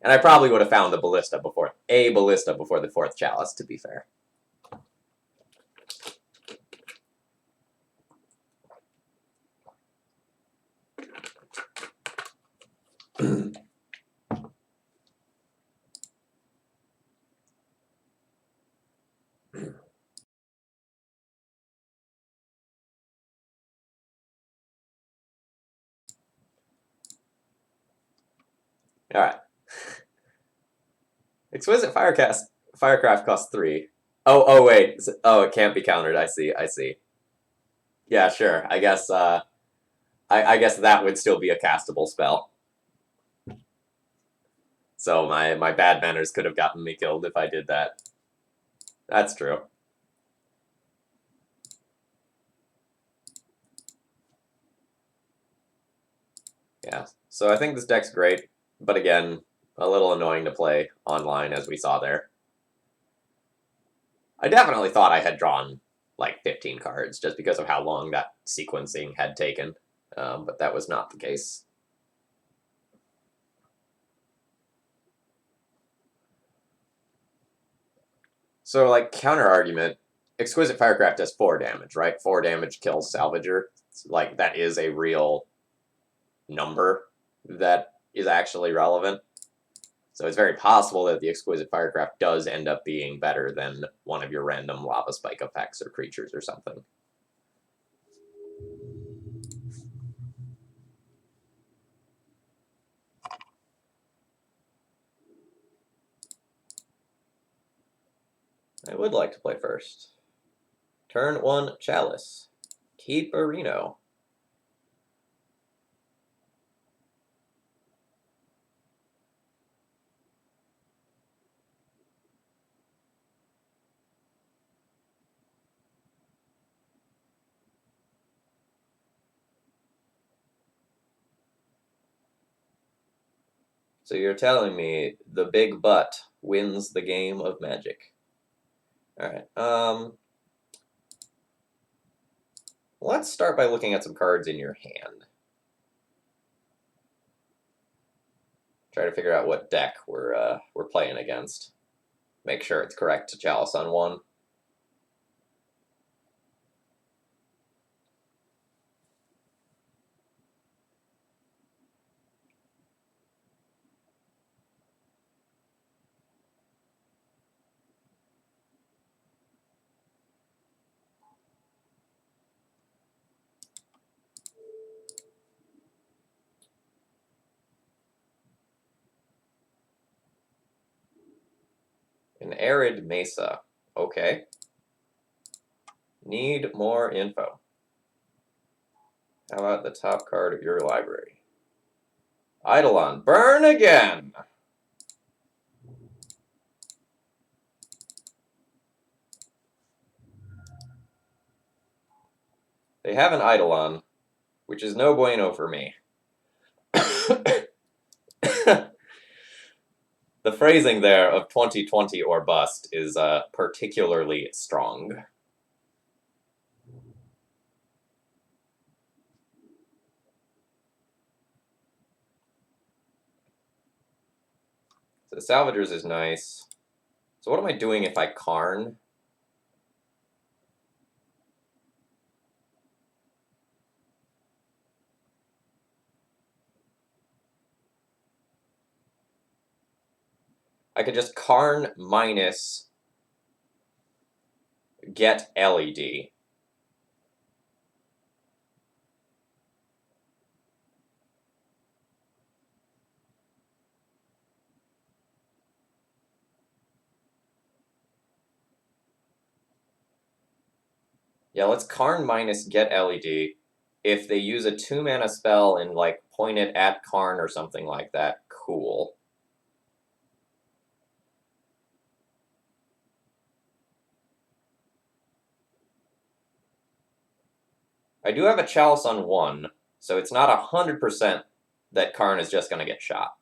And I probably would have found the ballista before the 4th chalice, to be fair. All right. Exquisite Firecraft costs 3. Oh wait. Oh, it can't be countered. I see. Yeah, sure. I guess I guess that would still be a castable spell. So my bad manners could have gotten me killed if I did that. That's true. Yeah, so I think this deck's great, but again, a little annoying to play online, as we saw there. I definitely thought I had drawn like 15 cards, just because of how long that sequencing had taken, but that was not the case. So, like, counter-argument, Exquisite Firecraft does 4 damage, right? 4 damage kills Salvager. Like, that is a real number that is actually relevant. So it's very possible that the Exquisite Firecraft does end up being better than one of your random Lava Spike effects or creatures or something. I would like to play first. Turn 1, Chalice. Keep a Reno. So you're telling me the big butt wins the game of Magic. Alright, let's start by looking at some cards in your hand. Try to figure out what deck we're playing against. Make sure it's correct to Chalice on 1. An Arid Mesa. Okay. Need more info. How about the top card of your library? Eidolon. Burn again! They have an Eidolon, which is no bueno for me. The phrasing there of 2020 or bust is particularly strong. So the Salvagers is nice. So what am I doing if I Karn? I could just Karn minus get LED. Yeah, let's Karn minus get LED. If they use a 2-mana spell and, like, point it at Karn or something like that, cool. I do have a Chalice on 1, so it's not 100% that Karn is just going to get shot.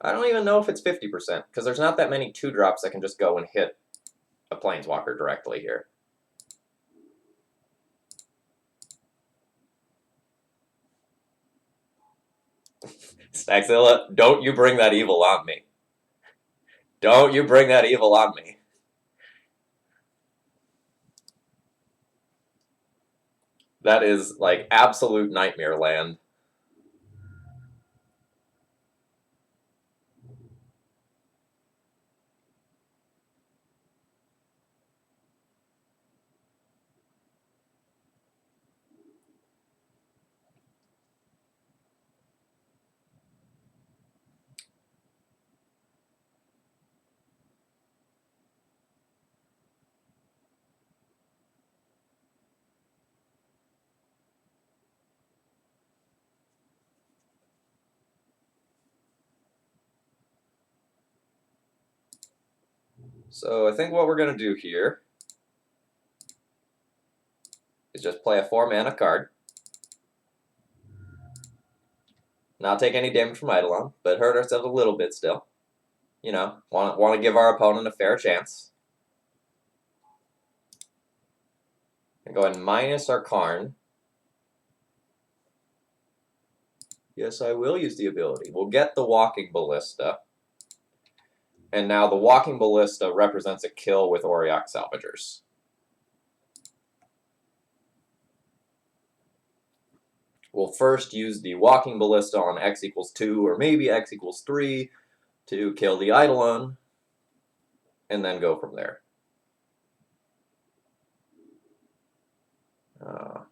I don't even know if it's 50%, because there's not that many 2-drops that can just go and hit a Planeswalker directly here. Staxzilla, don't you bring that evil on me. Don't you bring that evil on me. That is, like, absolute nightmare land. So I think what we're going to do here is just play a 4-mana card. Not take any damage from Eidolon, but hurt ourselves a little bit still. You know, want to give our opponent a fair chance. And go ahead and minus our Karn. Yes, I will use the ability. We'll get the Walking Ballista. And now the Walking Ballista represents a kill with Auriok Salvagers. We'll first use the Walking Ballista on x equals 2 or maybe x equals 3 to kill the Eidolon, and then go from there.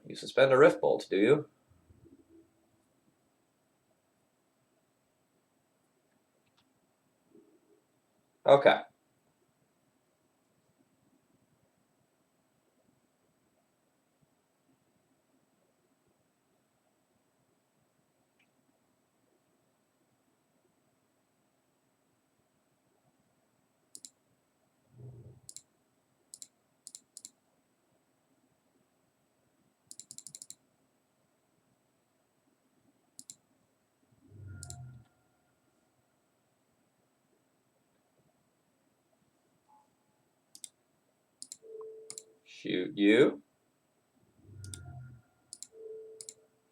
You suspend a Rift Bolt, do you? Okay. Shoot you.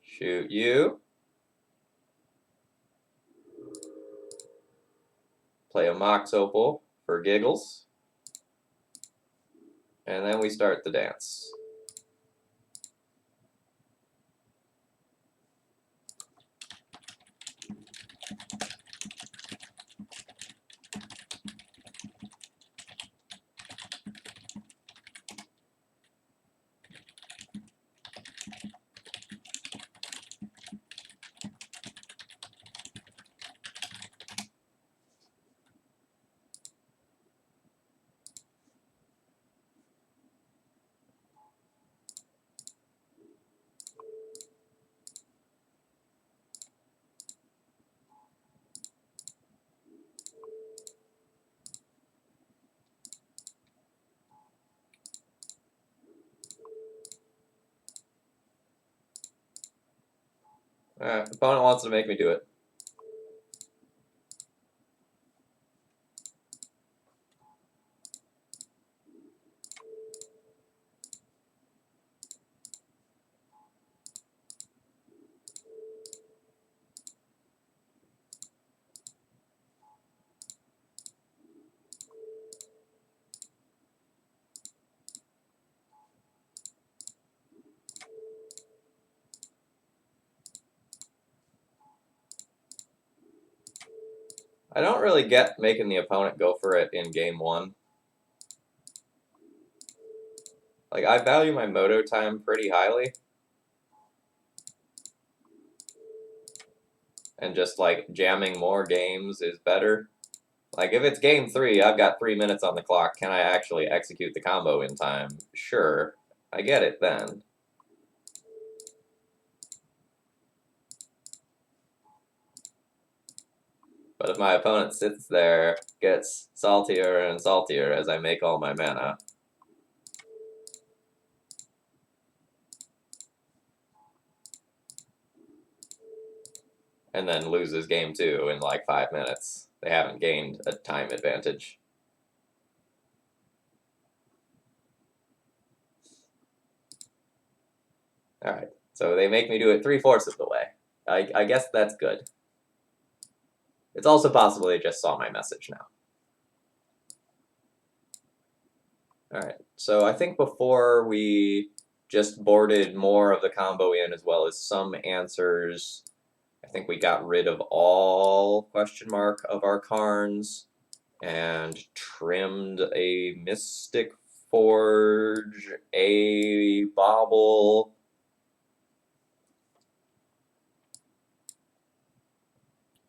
Shoot you. Play a Mox Opal for giggles. And then we start the dance. The opponent wants to make me do it. I don't really get making the opponent go for it in game 1. Like, I value my moto time pretty highly. And just, like, jamming more games is better. Like, if it's game 3, I've got 3 minutes on the clock. Can I actually execute the combo in time? Sure. I get it then. But if my opponent sits there, gets saltier and saltier as I make all my mana, and then loses game 2 in like 5 minutes, they haven't gained a time advantage. Alright, so they make me do it 3/4 of the way. I guess that's good. It's also possible they just saw my message now. Alright, so I think before we just boarded more of the combo in as well as some answers, I think we got rid of all question mark of our Karns and trimmed a Mystic Forge, a Bauble,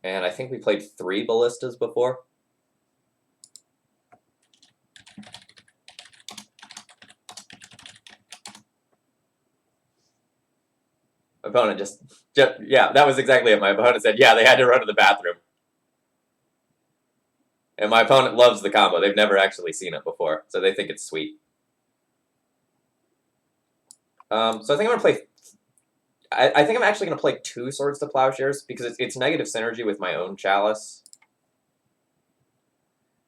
and I think we played 3 Ballistas before. My opponent just, yeah, that was exactly it. My opponent said, yeah, they had to run to the bathroom. And my opponent loves the combo. They've never actually seen it before, so they think it's sweet. So I think I'm gonna play. I think I'm actually gonna play 2 Swords to Plowshares because it's negative synergy with my own Chalice.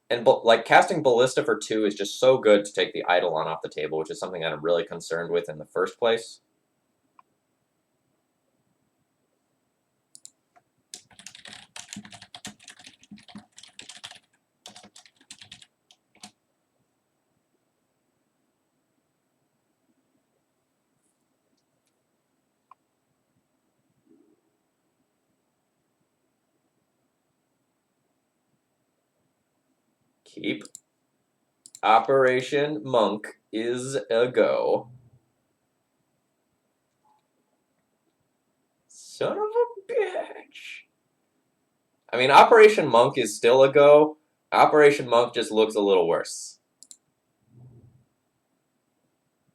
And like casting Ballista for 2 is just so good to take the Eidolon off the table, which is something that I'm really concerned with in the first place. Keep. Operation Monk is a go. Son of a bitch. I mean, Operation Monk is still a go. Operation Monk just looks a little worse.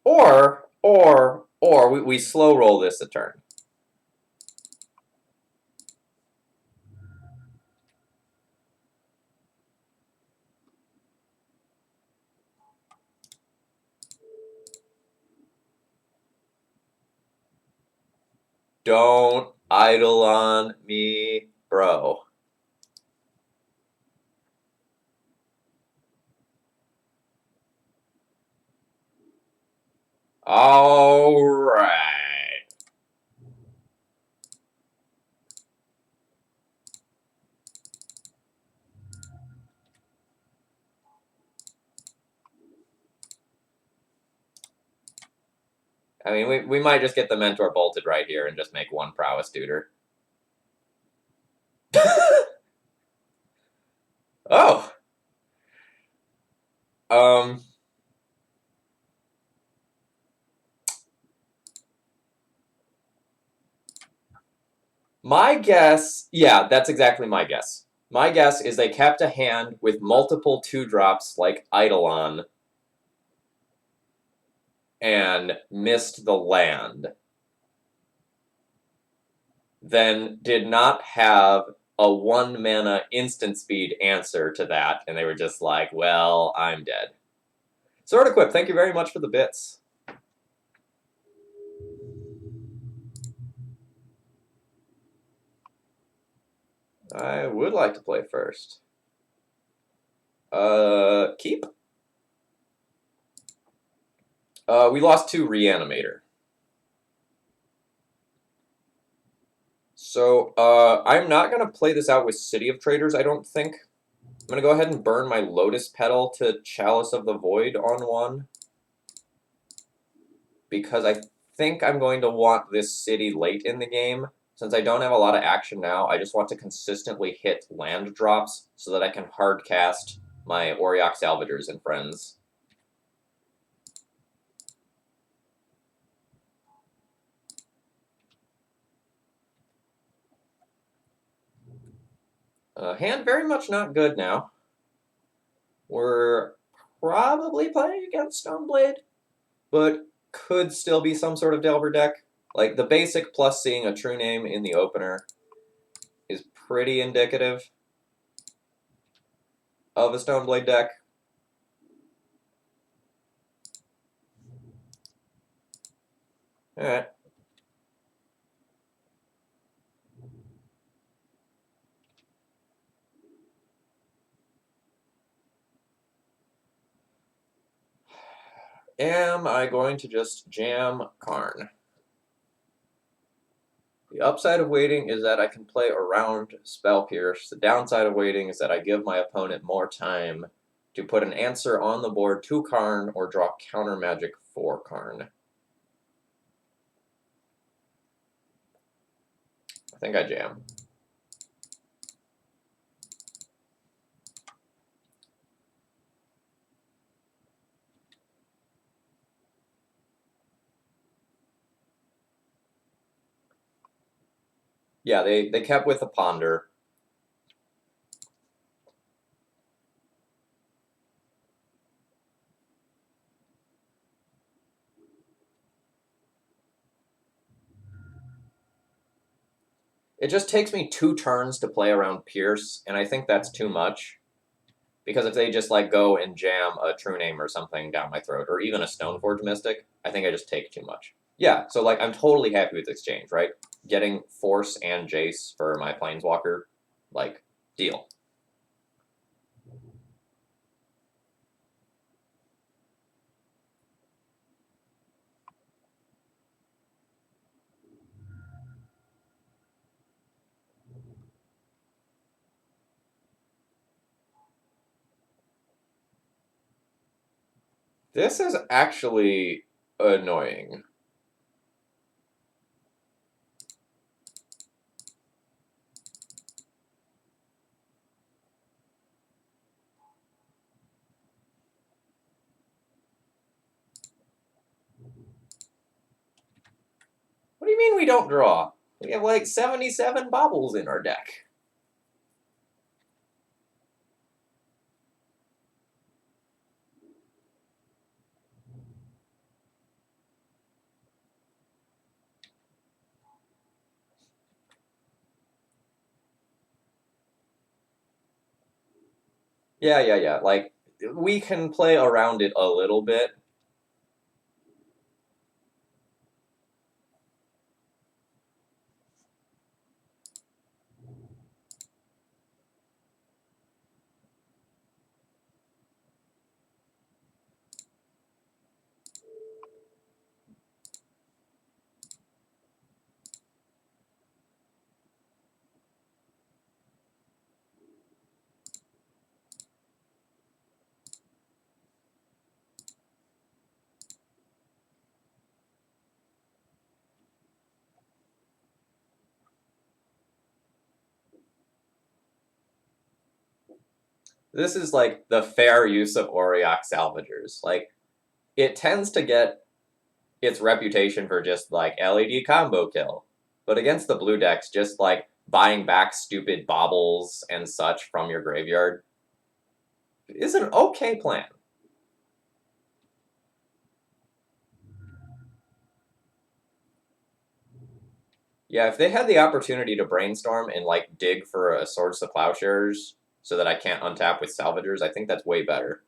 Or we slow roll this a turn. Don't idle on me, bro. All right. I mean, we might just get the Mentor bolted right here and just make 1 Prowess Tutor. Oh. My guess, yeah, that's exactly my guess. My guess is they kept a hand with multiple 2-drops like Eidolon and missed the land. Then did not have a 1 mana instant speed answer to that, and they were just like, well, I'm dead. Sword Equip, thank you very much for the bits. I would like to play first. Keep. We lost 2 Reanimator. So, I'm not going to play this out with City of Traders, I don't think. I'm going to go ahead and burn my Lotus Petal to Chalice of the Void on 1. Because I think I'm going to want this city late in the game. Since I don't have a lot of action now, I just want to consistently hit land drops so that I can hard cast my Auriok Salvagers and friends. Hand very much not good now. We're probably playing against Stoneblade, but could still be some sort of Delver deck. Like, the basic plus seeing a true name in the opener is pretty indicative of a Stoneblade deck. Alright. Am I going to just jam Karn? The upside of waiting is that I can play around Spell Pierce. The downside of waiting is that I give my opponent more time to put an answer on the board to Karn or draw counter magic for Karn. I think I jam. Yeah, they kept with the Ponder. It just takes me 2 turns to play around Pierce, and I think that's too much. Because if they just like go and jam a True Name or something down my throat, or even a Stoneforge Mystic, I think I just take too much. Yeah, so like I'm totally happy with exchange, right? Getting Force and Jace for my Planeswalker, like, deal. This is actually annoying. What do you mean we don't draw? We have like 77 baubles in our deck. Yeah. Like, we can play around it a little bit. This is like the fair use of Auriok Salvagers. Like, it tends to get its reputation for just like LED combo kill. But against the blue decks, just like buying back stupid baubles and such from your graveyard is an okay plan. Yeah, if they had the opportunity to brainstorm and like dig for a Swords to Plowshares so that I can't untap with Salvagers, I think that's way better.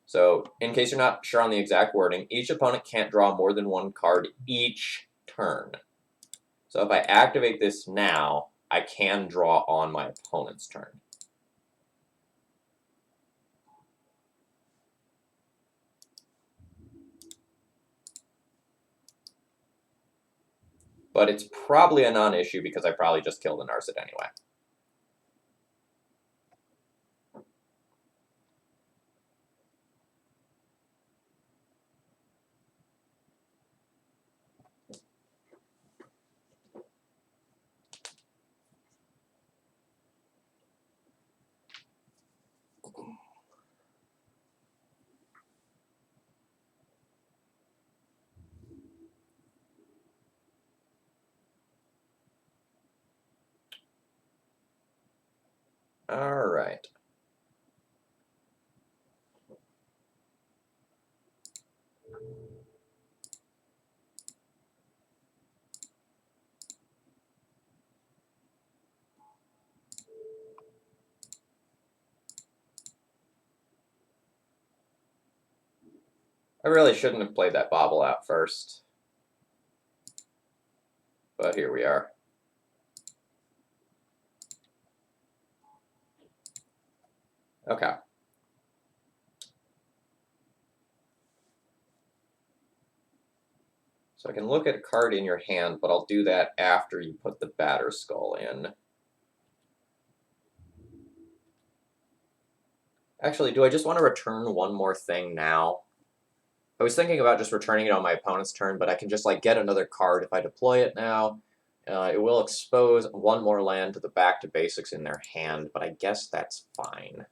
So, in case you're not sure on the exact wording, each opponent can't draw more than one card each turn. So if I activate this now, I can draw on my opponent's turn. But it's probably a non-issue because I probably just killed an Narset anyway. All right. I really shouldn't have played that bobble out first. But here we are. Okay. So I can look at a card in your hand, but I'll do that after you put the Batter Skull in. Actually, do I just want to return one more thing now? I was thinking about just returning it on my opponent's turn, but I can just like get another card if I deploy it now. It will expose one more land to the back to basics in their hand, but I guess that's fine.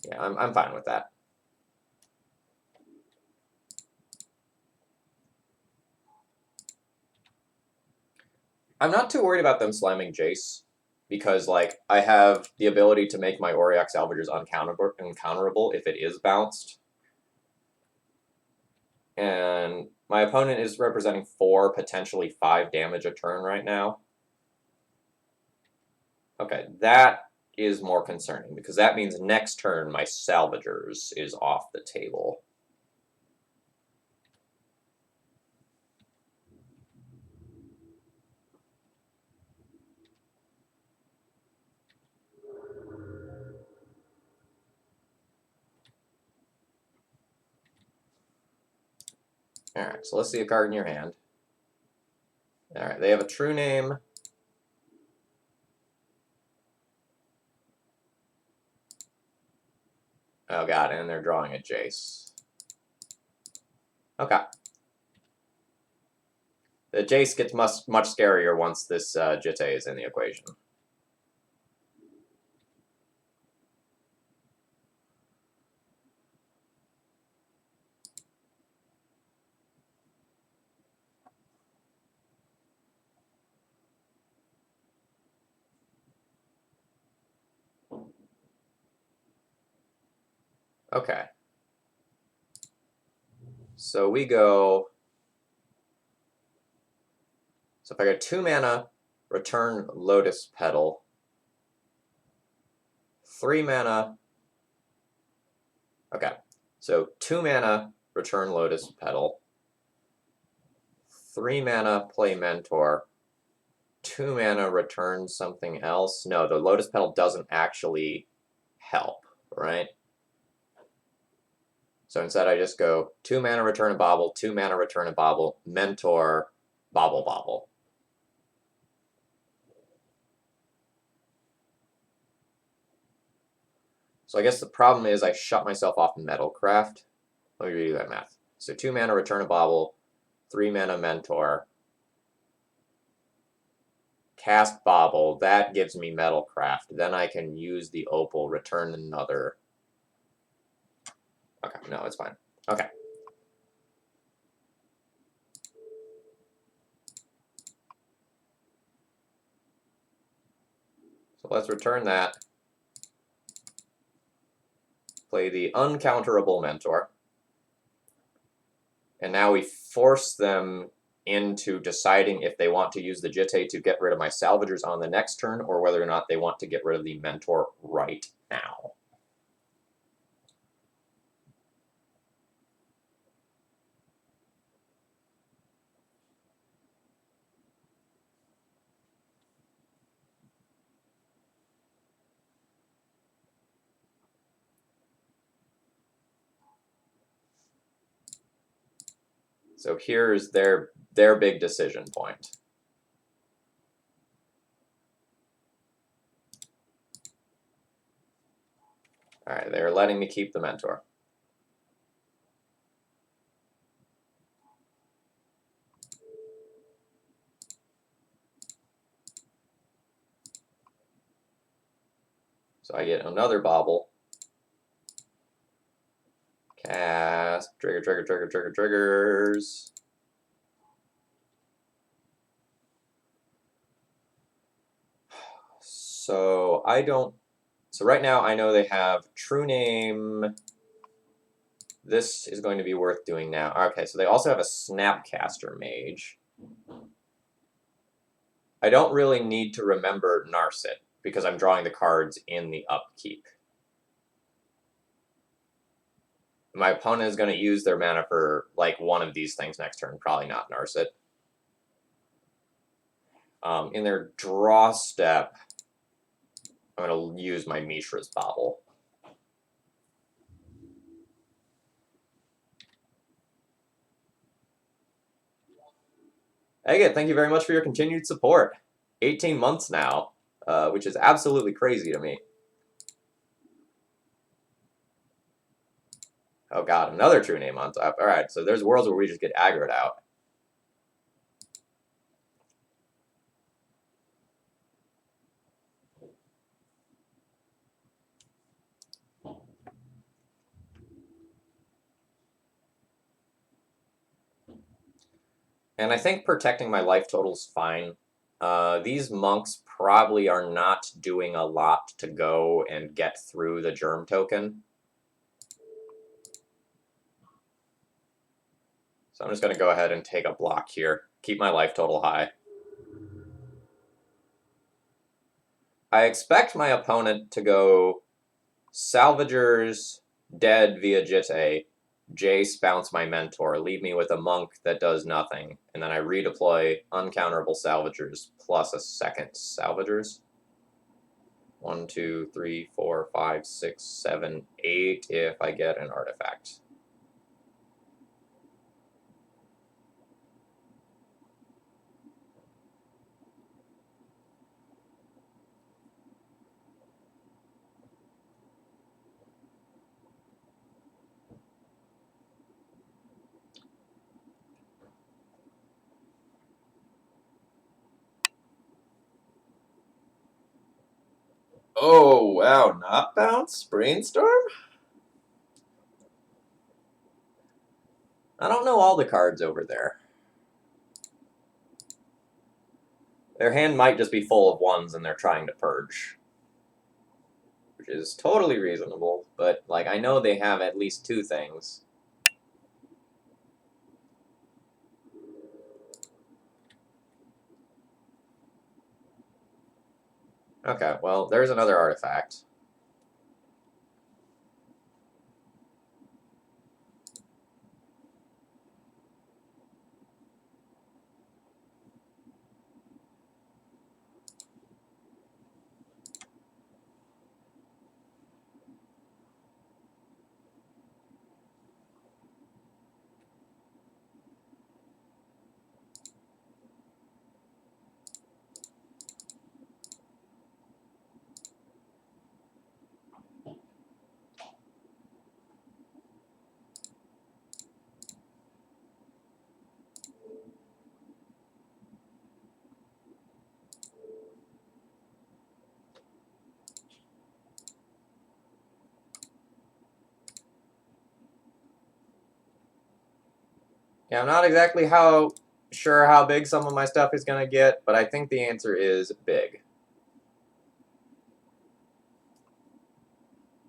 Yeah, I'm fine with that. I'm not too worried about them slamming Jace, because like I have the ability to make my Auriok salvagers uncounterable if it is bounced. And my opponent is representing 4, potentially 5 damage a turn right now. Okay, that is more concerning, because that means next turn my salvagers is off the table. Alright, so let's see a card in your hand. Alright, they have a true name. Oh god, and they're drawing a Jace. Okay. The Jace gets much scarier once this Jitte is in the equation. Okay. So we go... So if I get 2 mana, return Lotus Petal. 3 mana... Okay. So 2 mana, return Lotus Petal. 3 mana, play Mentor. 2 mana, return something else. No, the Lotus Petal doesn't actually help, right? So instead I just go 2 mana, return a Bauble, 2 mana, return a Bauble, Mentor, Bauble, Bauble. So I guess the problem is I shut myself off Metalcraft. Let me redo that math. So 2 mana, return a Bauble, 3 mana, Mentor, cast Bauble. That gives me Metalcraft. Then I can use the Opal, return another. Okay, no, it's fine. Okay. So let's return that. Play the uncounterable Mentor. And now we force them into deciding if they want to use the Jitte to get rid of my salvagers on the next turn, or whether or not they want to get rid of the Mentor right now. So here's their big decision point. All right, they're letting me keep the Mentor. So I get another Bauble. Cast, triggers. So I don't, so right now I know they have true name. This is going to be worth doing now. Okay, so they also have a Snapcaster Mage. I don't really need to remember Narset, because I'm drawing the cards in the upkeep. My opponent is going to use their mana for, like, one of these things next turn, probably not Narset. In their draw step, I'm going to use my Mishra's Bauble. Agate, thank you very much for your continued support. 18 months now, which is absolutely crazy to me. Oh god, another true name on top. Alright, so there's worlds where we just get aggroed out. And I think protecting my life total is fine. These monks probably are not doing a lot to go and get through the germ token. So I'm just going to go ahead and take a block here. Keep my life total high. I expect my opponent to go Salvagers, dead via Jitte, Jace, bounce my mentor, leave me with a monk that does nothing, and then I redeploy uncounterable Salvagers plus a second Salvagers. 1, 2, 3, 4, 5, 6, 7, 8 if I get an artifact. Oh, wow, not bounce? Brainstorm? I don't know all the cards over there. Their hand might just be full of ones and they're trying to purge. Which is totally reasonable, but, like, I know they have at least two things. Okay, well, there's another artifact. Yeah, I'm not exactly sure how big some of my stuff is going to get, but I think the answer is big.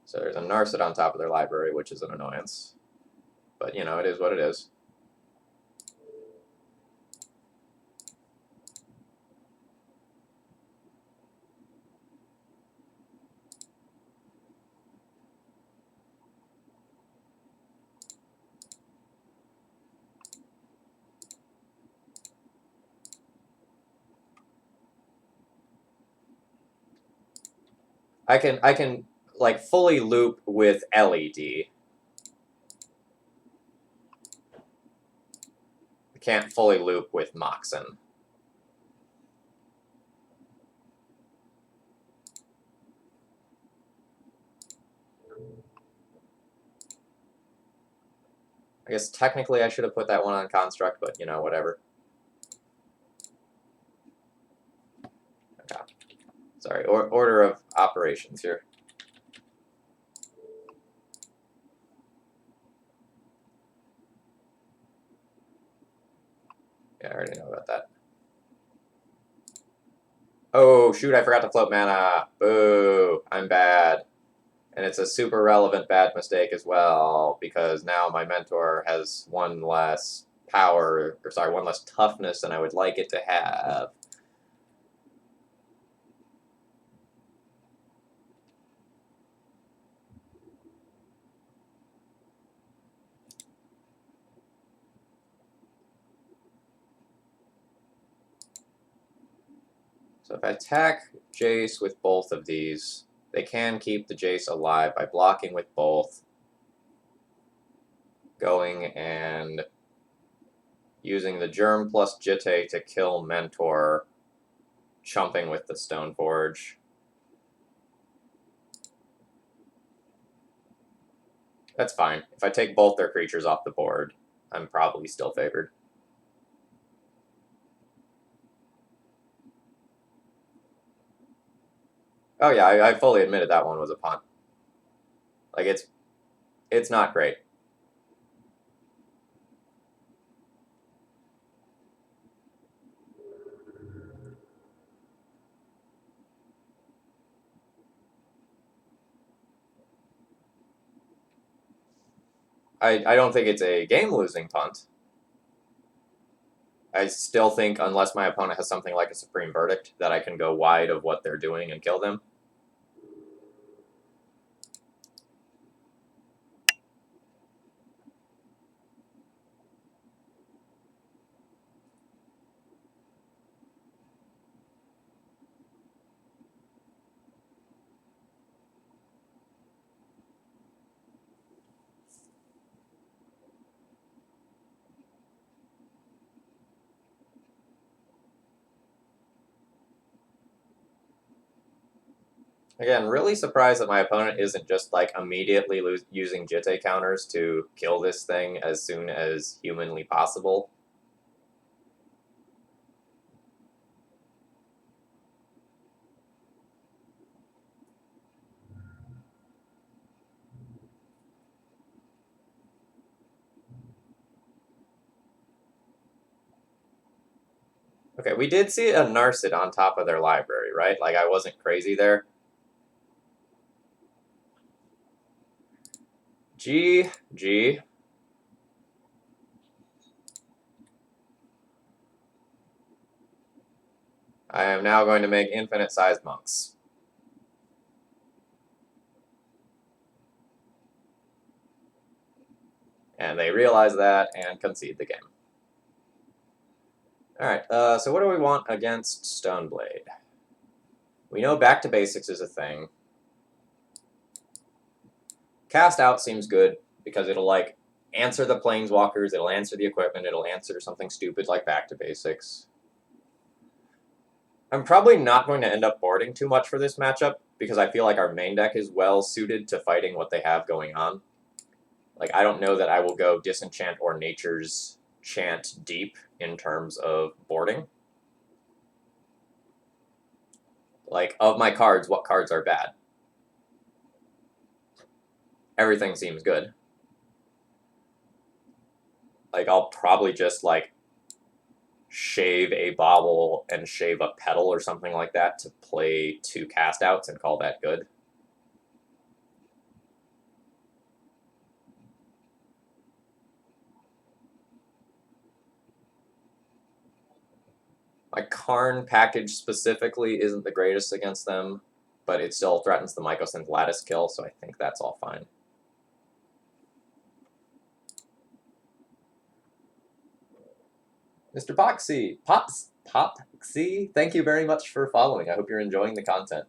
So there's a Narset on top of their library, which is an annoyance. But, you know, it is what it is. I can like fully loop with LED. I can't fully loop with Moxen. I guess technically I should have put that one on Construct, but, you know, whatever. Okay. Sorry, order of operations here. Yeah, I already know about that. Oh, shoot, I forgot to float mana. Boo, I'm bad. And it's a super relevant bad mistake as well, because now my mentor has one less power, or sorry, one less toughness than I would like it to have. So if I attack Jace with both of these, they can keep the Jace alive by blocking with both, going and using the Germ plus Jitte to kill Mentor, chumping with the Stoneforge. That's fine. If I take both their creatures off the board, I'm probably still favored. Oh yeah, I fully admitted that one was a punt. Like, it's not great. I don't think it's a game-losing punt. I still think, unless my opponent has something like a Supreme Verdict, that I can go wide of what they're doing and kill them. Again, really surprised that my opponent isn't just like immediately using Jitte counters to kill this thing as soon as humanly possible. Okay, we did see a Narset on top of their library, right? Like, I wasn't crazy there. G. I am now going to make infinite-sized monks. And they realize that and concede the game. Alright, so what do we want against Stoneblade? We know back to basics is a thing. Cast out seems good, because it'll, like, answer the planeswalkers, it'll answer the equipment, it'll answer something stupid like back to basics. I'm probably not going to end up boarding too much for this matchup, because I feel like our main deck is well suited to fighting what they have going on. Like, I don't know that I will go Disenchant or Nature's Chant deep in terms of boarding. Like, of my cards, what cards are bad? Everything seems good. Like, I'll probably just, like, shave a Bauble and shave a Petal or something like that to play 2 cast outs and call that good. My Karn package specifically isn't the greatest against them, but it still threatens the Mycosynth Lattice kill, so I think that's all fine. Mr. Popsy, thank you very much for following. I hope you're enjoying the content.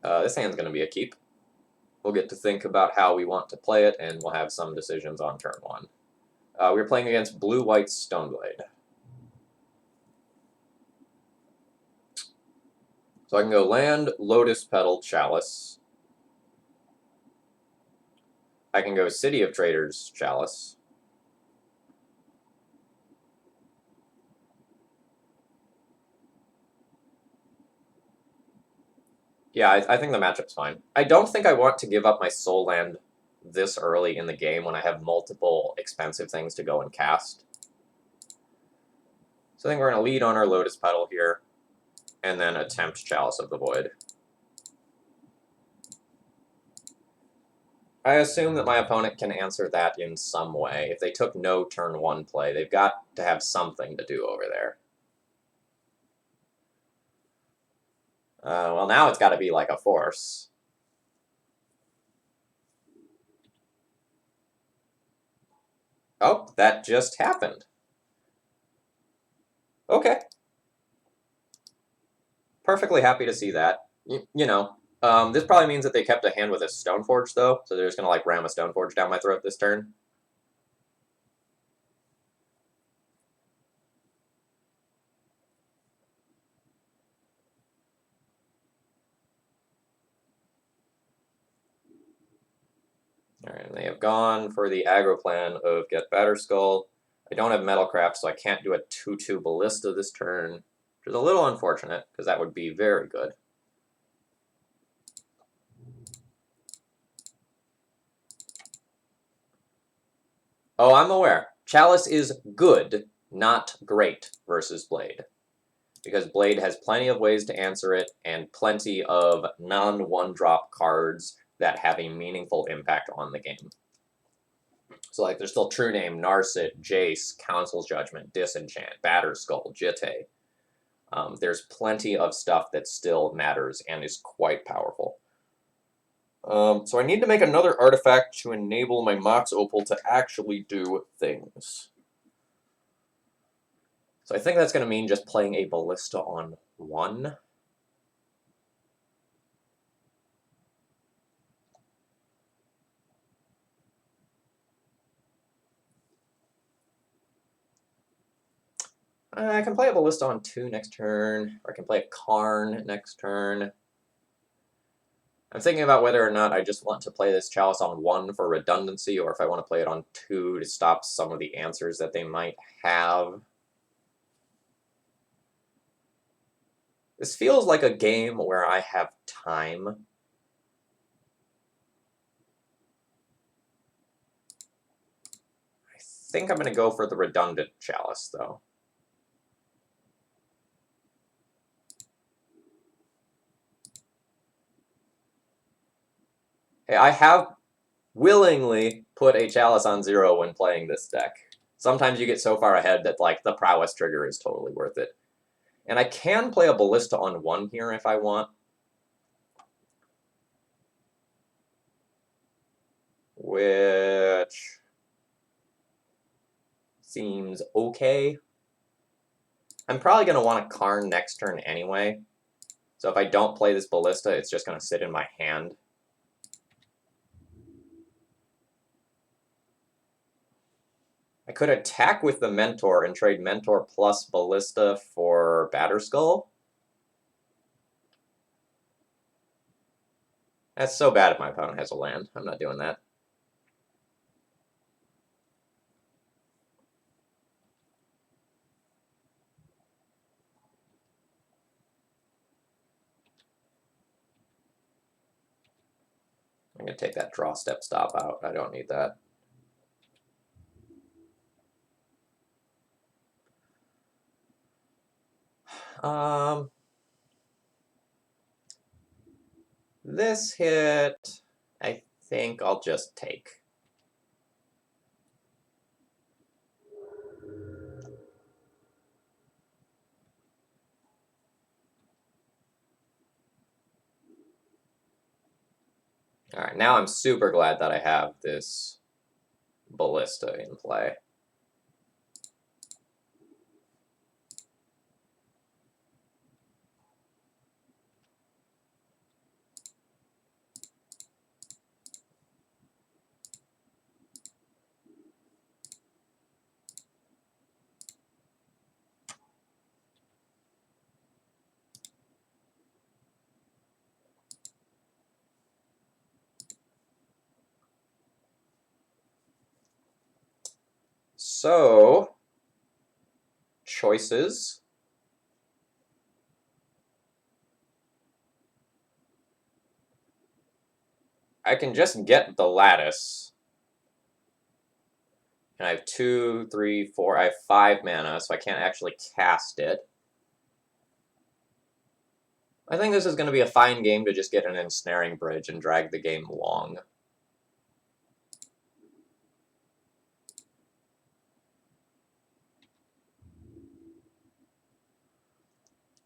This hand's going to be a keep. We'll get to think about how we want to play it, and we'll have some decisions on turn 1. We're playing against Blue-White Stoneblade. So I can go land, Lotus Petal, Chalice. I can go City of Traders, Chalice. Yeah, I think the matchup's fine. I don't think I want to give up my Soul Land this early in the game when I have multiple expensive things to go and cast. So I think we're going to lead on our Lotus Petal here, and then attempt Chalice of the Void. I assume that my opponent can answer that in some way. If they took no turn 1 play, they've got to have something to do over there. Well, now it's got to be like a force. Oh, that just happened. Okay. Perfectly happy to see that. You know, this probably means that they kept a hand with a Stoneforge, though, so they're just going to, like, ram a Stoneforge down my throat this turn. Alright, and they have gone for the aggro plan of Get Batterskull. I don't have Metalcraft, so I can't do a 2-2 Ballista this turn, which is a little unfortunate, because that would be very good. Oh, I'm aware. Chalice is good, not great, versus Blade. because Blade has plenty of ways to answer it and plenty of non-one-drop cards that have a meaningful impact on the game. So, like, there's still True Name, Narset, Jace, Council's Judgment, Disenchant, Batterskull, Jitte. There's plenty of stuff that still matters and is quite powerful. So I need to make another artifact to enable my Mox Opal to actually do things. So I think that's going to mean just playing a Ballista on 1. I can play a Ballista on 2 next turn, or I can play a Karn next turn. I'm thinking about whether or not I just want to play this Chalice on 1 for redundancy, or if I want to play it on 2 to stop some of the answers that they might have. This feels like a game where I have time. I think I'm going to go for the redundant Chalice, though. Hey, I have willingly put a Chalice on 0 when playing this deck. Sometimes you get so far ahead that, like, the Prowess trigger is totally worth it. And I can play a Ballista on 1 here if I want. Which seems okay. I'm probably going to want a Karn next turn anyway. So if I don't play this Ballista, it's just going to sit in my hand. I could attack with the Mentor and trade Mentor plus Ballista for Batterskull. That's so bad if my opponent has a land. I'm not doing that. I'm going to take that draw step stop out. I don't need that. This hit, I think I'll just take. Alright, now I'm super glad that I have this Ballista in play. So, choices. I can just get the Lattice. And I have 2, 3, 4, I have 5 mana, so I can't actually cast it. I think this is going to be a fine game to just get an Ensnaring Bridge and drag the game long.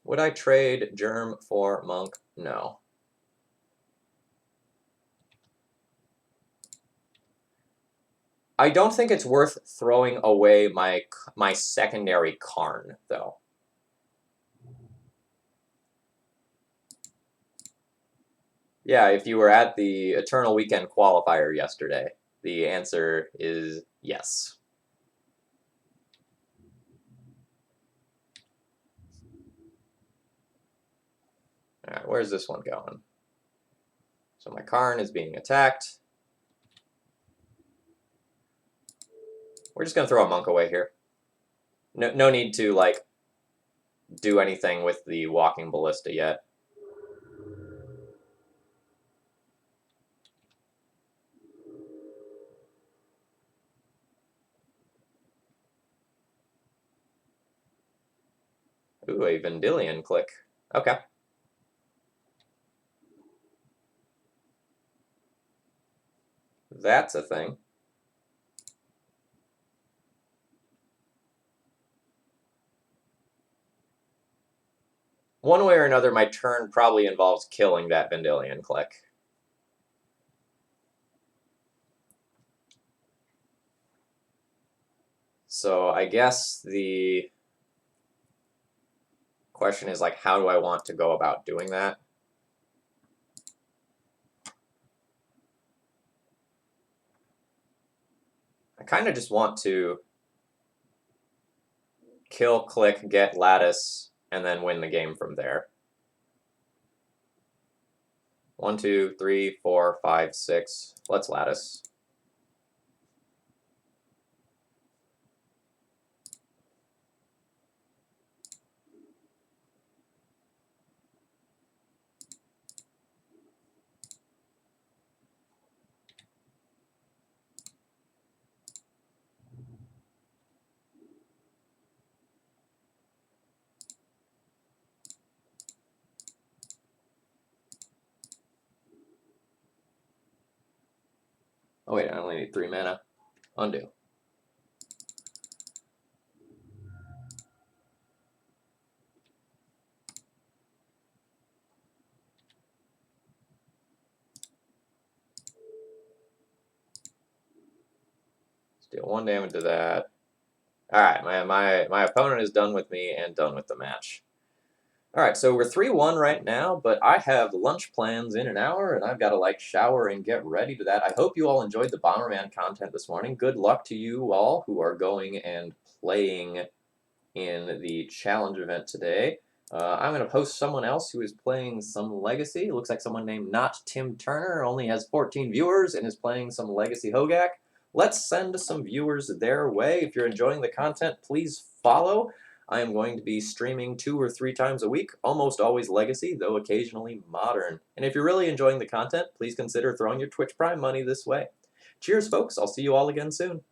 Would I trade Germ for Monk? No. I don't think it's worth throwing away my secondary Karn, though. Yeah, if you were at the Eternal Weekend qualifier yesterday, the answer is yes. Alright, where's this one going? So my Karn is being attacked. We're just going to throw a Monk away here. No need to, like, do anything with the Walking Ballista yet. Ooh, a Vendilion click. Okay. That's a thing. One way or another, my turn probably involves killing that Vendilion click. So I guess the question is, like, how do I want to go about doing that? I kind of just want to kill, click, get lattice, and then win the game from there. 1, 2, 3, 4, 5, 6. Let's lattice. Oh wait, I only need 3 mana. Undo. Deal 1 damage to that. Alright, my opponent is done with me and done with the match. Alright, so we're 3-1 right now, but I have lunch plans in an hour, and I've got to, like, shower and get ready to that. I hope you all enjoyed the Bomberman content this morning. Good luck to you all who are going and playing in the challenge event today. I'm going to post someone else who is playing some Legacy. It looks like someone named Not Tim Turner only has 14 viewers and is playing some Legacy Hogak. Let's send some viewers their way. If you're enjoying the content, please follow. I am going to be streaming 2 or 3 times a week, almost always Legacy, though occasionally Modern. And if you're really enjoying the content, please consider throwing your Twitch Prime money this way. Cheers, folks. I'll see you all again soon.